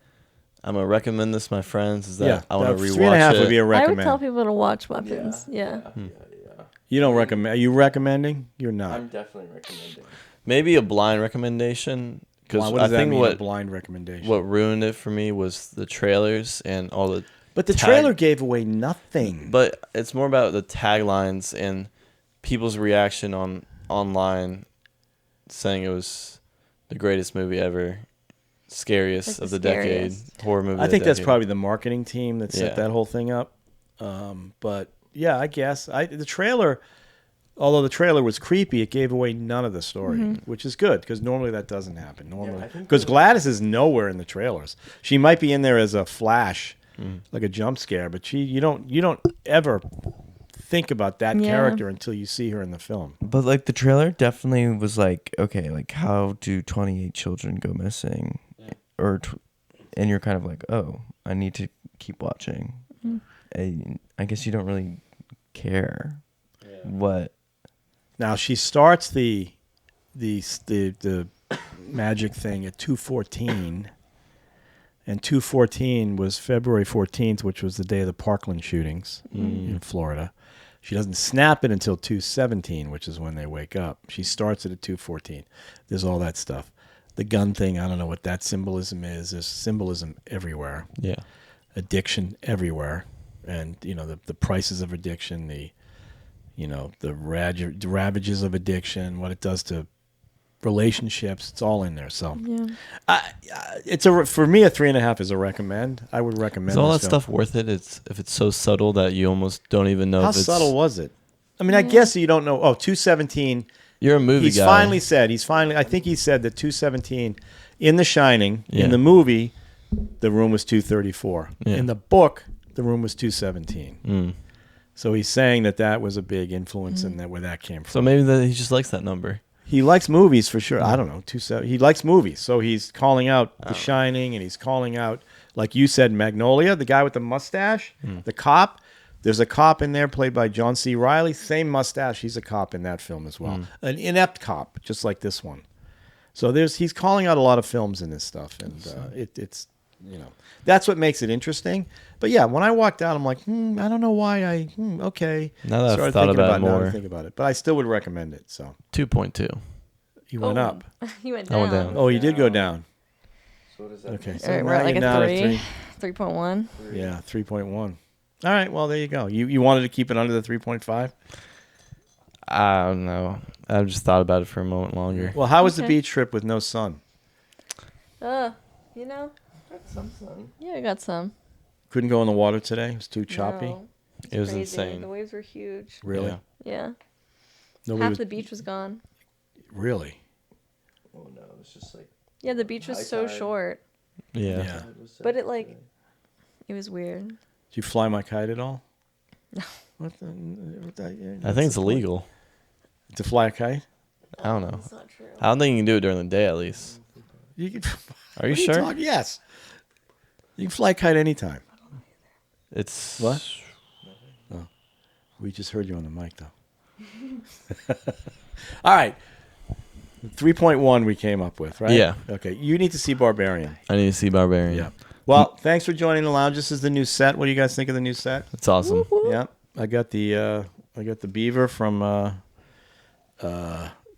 I'm gonna recommend this to my friends? Is that I want to rewatch 3.5 it? would be a I recommend. would tell people to watch Weapons. Yeah. You don't recommend. Are you recommending? You're not. I'm definitely recommending. Maybe a blind recommendation, because What I does that think mean? A what blind recommendation. what ruined it for me was the trailers and all the. But the trailer gave away nothing. But it's more about the taglines and people's reaction online, saying it was the greatest movie ever, scariest Like of the the decade, scariest. horror movie. I think that's decade. probably the marketing team that set Yeah. that whole thing up. But yeah, I guess the trailer. Although the trailer was creepy, it gave away none of the story, which is good because normally that doesn't happen. Normally, because Gladys is nowhere in the trailers. She might be in there as a flash, like a jump scare, but you don't ever think about that character until you see her in the film. But like the trailer definitely was like, okay, like how do 28 children go missing? And you're kind of like, oh, I need to keep watching. I guess you don't really care what. Now she starts the magic thing at 2:14, and 2:14 was February 14th, which was the day of the Parkland shootings in Florida. She doesn't snap it until 2:17, which is when they wake up. She starts it at 2:14. There's all that stuff. The gun thing, I don't know what that symbolism is. There's symbolism everywhere. Yeah. Addiction everywhere, and the prices of addiction, the ravages of addiction, what it does to relationships. It's all in there. So, for me, a 3.5 is a recommend. I would recommend. Is all this that film. stuff worth it? If it's so subtle that you almost don't even know. How if it's, subtle was it? I mean, I guess you don't know. Oh, 2:17. You're a movie He's guy. finally said. I think he said that 2:17 in The Shining. Yeah. In the movie, the room was 2:34. Yeah. In the book, the room was 2:17. So he's saying that was a big influence in where that came from. So maybe he just likes that number. He likes movies for sure. I don't know. He likes movies. So he's calling out The Shining, and he's calling out, like you said, Magnolia, the guy with the mustache, the cop. There's a cop in there played by John C. Reilly. Same mustache. He's a cop in that film as well. An inept cop, just like this one. So he's calling out a lot of films in this stuff. And it's that's what makes it interesting. But yeah, when I walked out, I'm like, I don't know why okay. Now that I've Started thought thinking about it now that I more. think about it. But I still would recommend it. So 2.2. you went up. You went I down. went down. Oh, you did go down. So what does that Okay. mean? So All right, we're now at like you're a not at 3, 3.1. Yeah, 3.1. All right, well, there you go. You wanted to keep it under the 3.5? I don't know. I just thought about it for a moment longer. Well, how was the Okay. beach trip with no sun? That's some sun. Yeah, I got some. Couldn't go in the water today? It was too choppy? No, it's It was crazy. insane. The waves were huge. Really? Yeah. Yeah. Nobody Half was, the beach was gone. really? Oh no, it's just like. Yeah, the beach was High so tide. short. Yeah. Yeah. But it was weird. Did you fly my kite at all? No. I think it's illegal. To fly a kite? I don't know. That's not true. I don't think you can do it during the day at least. You can, Are you What sure? talking- Yes. You can fly a kite anytime. It's What? We just heard you on the mic, though. All right. 3.1 we came up with, right? Yeah. Okay. You need to see Barbarian. I need to see Barbarian. Yeah. Well, thanks for joining the lounge. This is the new set. What do you guys think of the new set? It's awesome. Yeah. I got the beaver from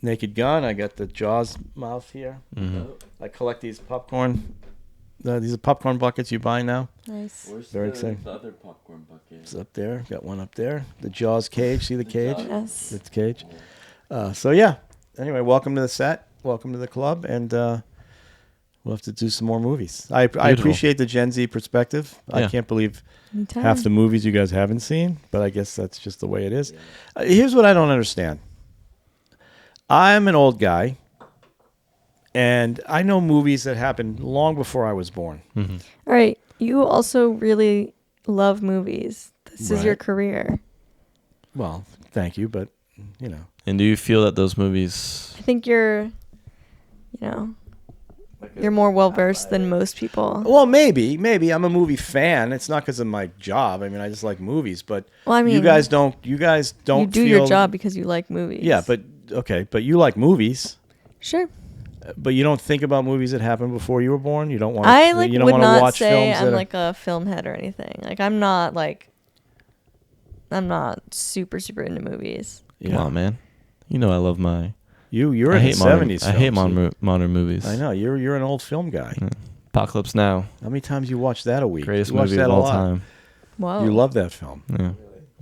Naked Gun. I got the Jaws mouth here. Mm-hmm. I collect these popcorn. These are popcorn buckets you buy now. Nice. Where's Very the exciting. other popcorn bucket? It's up there. Got one up there. The Jaws cage. See the cage? Yes. It's cage. So yeah. Anyway, welcome to the set. Welcome to the club, and we'll have to do some more movies. I appreciate the Gen Z perspective. I Yeah. can't believe Anytime. half the movies you guys haven't seen, but I guess that's just the way it is. Here's what I don't understand. I'm an old guy, and I know movies that happened long before I was born. Mm-hmm. All right. You also really love movies. This is your Right. career. Well, thank you, but you know. And do you feel that those movies? I think you're more well versed than most people. Well, maybe I'm a movie fan. It's not because of my job. I mean, I just like movies. But Well, I mean, you guys don't. You do feel, your job because you like movies. Yeah, but okay, but you like movies. Sure. But you don't think about movies that happened before you were born. You don't want. I You don't would want to not watch say films I'm that are, like a film head or anything. Like I'm not super into movies. Yeah. Come on, man. You know I love my. You're I in the hate modern, 70s. I hate films. modern movies. I know you're an old film guy. Apocalypse Now, How many times you watch that a week? greatest you watch movie that of a all lot. time. Wow. You love that film. Yeah.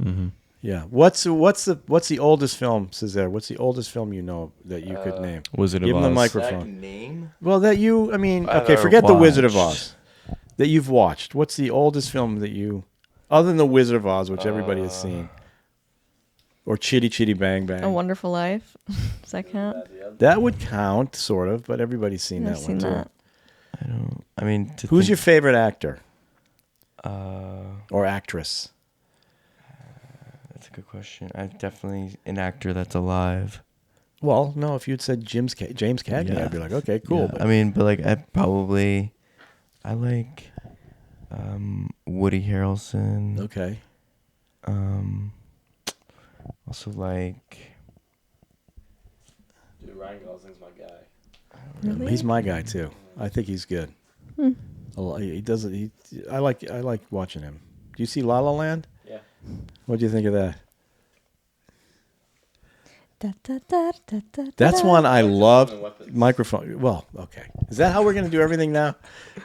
Mm-hmm. Yeah. What's the oldest film, Cesare? What's the oldest film you know that you could name? Wizard Give of him the Oz. microphone. Name? Well, that you. I mean, I've okay, ever forget the Wizard of watched. Oz that you've watched. What's the oldest film that you, other than the Wizard of Oz, which everybody has seen, or Chitty Chitty Bang Bang? A Wonderful Life. Does that count? That would count, sort of, but everybody's seen I've that seen one too. that. I don't. I mean, Who's your favorite actor your? or actress? That's a good question. I'm definitely an actor that's alive. Well, no, if you'd said James Cagney, Yeah. I'd be like, okay, cool. Yeah. But I mean, but like I like Woody Harrelson. okay. Also like Dude, Ryan Gosling's my guy. Really? He's my guy too. I think he's good. He doesn't. I like watching him. Do you see La La Land? Yeah. What do you think of that? Da, da, da, da, da, That's da. one I love. Than Weapons. Microphone. Well, okay. Is that how we're gonna do everything now?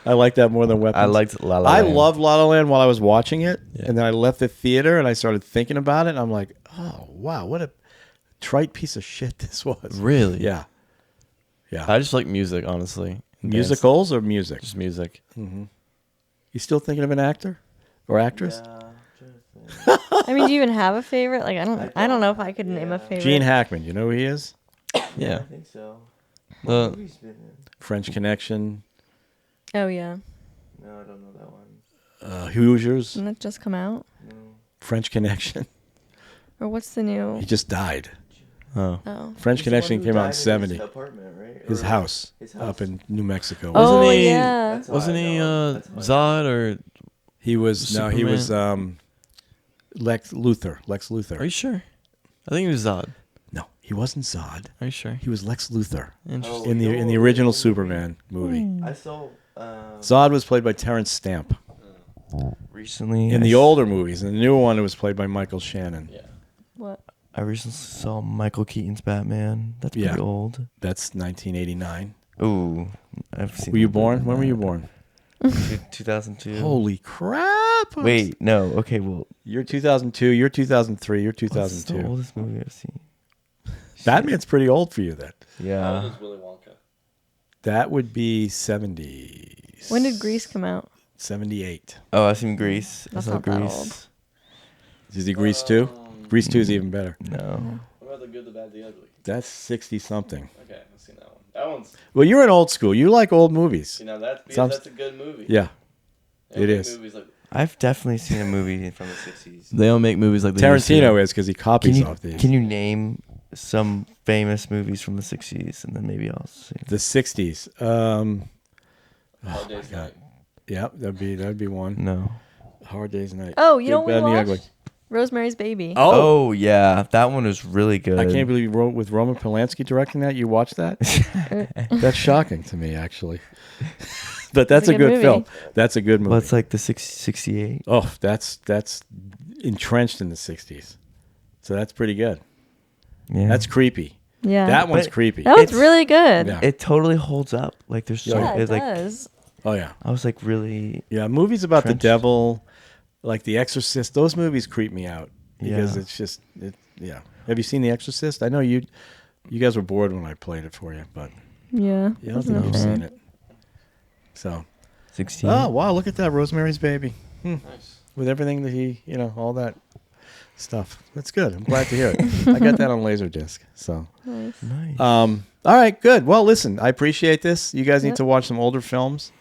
I like that more than Weapons. I liked La La I Land. loved La La Land while I was watching it, Yeah. and then I left the theater and I started thinking about it. And I'm like, oh wow, what a trite piece of shit this was. Really? Yeah. Yeah. I just like music, honestly. And dance. Musicals or music? Just music. You still thinking of an actor or actress? I mean, do you even have a favorite? Like, I don't know if I could name a favorite. Gene Hackman. You know who he is? Yeah. I think so. The French Connection, Oh yeah, No, I don't know that one. Hoosiers, didn't that just come out? French Connection. Or what's the new? He just died. oh. Oh, French Connection came out in '70. His apartment, right? His Or house his house. up in New Mexico. oh Wasn't he- yeah. That's how Wasn't I he know. That's how I know. Zod or? He was no, he was Superman? Lex Luthor. Lex Luthor. Are you sure? I think he was Zod. No, he wasn't Zod. Are you sure? He was Lex Luthor Interesting. in the original Superman movie. I saw Zod was played by Terrence Stamp. recently In the older movies, in the newer one, it was played by Michael Shannon. Yeah. What? I recently saw Michael Keaton's Batman. That's pretty Yeah. old. That's 1989. Ooh, I've seen. Were you that born? movie. When were you born? 2002. Holy crap! Wait, no. Okay, well, You're 2002. You're 2003. You're what's the 2002. oldest movie I've seen? Batman's pretty old for you then. How Yeah. old is Willy Wonka? That would be 70s. When did Grease come out? 78. Oh, I've seen Grease. That's I saw not that Grease. old. Is he Grease 2? Grease 2 is even better. No. What about The Good, the Bad, the Ugly? That's 60 something. Okay, I've seen that one. That one's, Well, you're an old school. You like old movies. you know, that's because Sounds- that's a good movie. Yeah. They it make is. Movies like, I've definitely seen a movie from the 60s. They don't make movies like they used to. Tarantino is because he Can copies you, off these. can you name some famous movies from the 60s and then maybe I'll see. The 60s. Hard Day's God. Night. Yeah, that'd be one. No. Hard Day's Night. Oh, you Good, know what we Bad, and the watched? Ugly. Rosemary's Baby. Oh yeah, that one was really good. I can't believe you wrote with Roman Polanski directing that. You watched that? That's shocking to me, actually. But that's a good movie. film. That's a good movie. Well, it's like the 68. Oh, that's entrenched in the 60s. So that's pretty good. Yeah, That's creepy. Yeah. That one's But creepy. That was It's- really good. Yeah. it totally holds up. Like there's so Yeah, it like does. Oh, yeah. I was like really Yeah, movies about Trenched. the devil, like The Exorcist, those movies creep me out because Yeah. it's just, yeah. Have you seen The Exorcist? I know you guys were bored when I played it for you, but Yeah. I don't Wasn't think a you've fan. seen it. So, 16. oh, wow, look at that, Rosemary's Baby. Nice. With everything that he, all that stuff. That's good. I'm glad to hear it. I got that on Laserdisc, so. Nice. Nice. All right, good. Well, listen, I appreciate this. You guys need Yep. to watch some older films.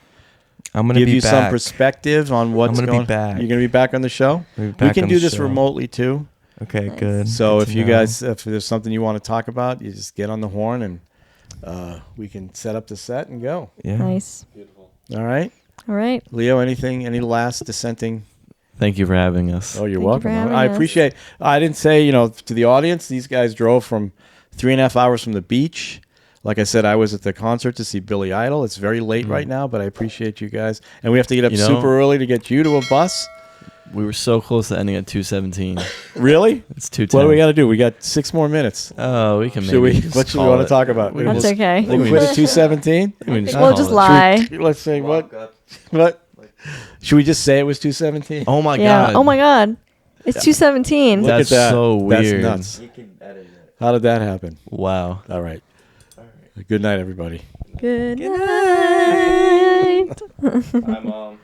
I'm gonna Give be you back. some perspective on what's gonna be going. back. You're gonna be back on the show. We'll be We back can on do the this show. remotely too. Okay, Nice. good. So Good if to you know. guys, if there's something you want to talk about, you just get on the horn and we can set up the set and go. yeah. Nice. Beautiful. All right, All right. Leo. Any last dissenting? Thank you for having us. Oh, you're Thank you welcome. for having I us. appreciate. I didn't say to the audience. These guys drove from 3.5 hours from the beach. Like I said, I was at the concert to see Billy Idol. It's very late right now, but I appreciate you guys. And we have to get up You know- super early to get you to a bus. We were so close to ending at 2:17. Really? It's 2:10. What do we got to do? We got 6 more minutes. Oh, we can maybe. Should we? just What should we call want to it. talk about? We We'll That's just- okay. We'll quit at 2:17. we just We'll call just it. lie. Let's say what? What? Should we just say it was 2:17? Oh my Yeah. god. Oh my God. It's 2:17. Look That's at that. so That's weird. nuts. You can edit it. How did that happen? Wow. All right. Good night, everybody. Good night. Hi, Mom.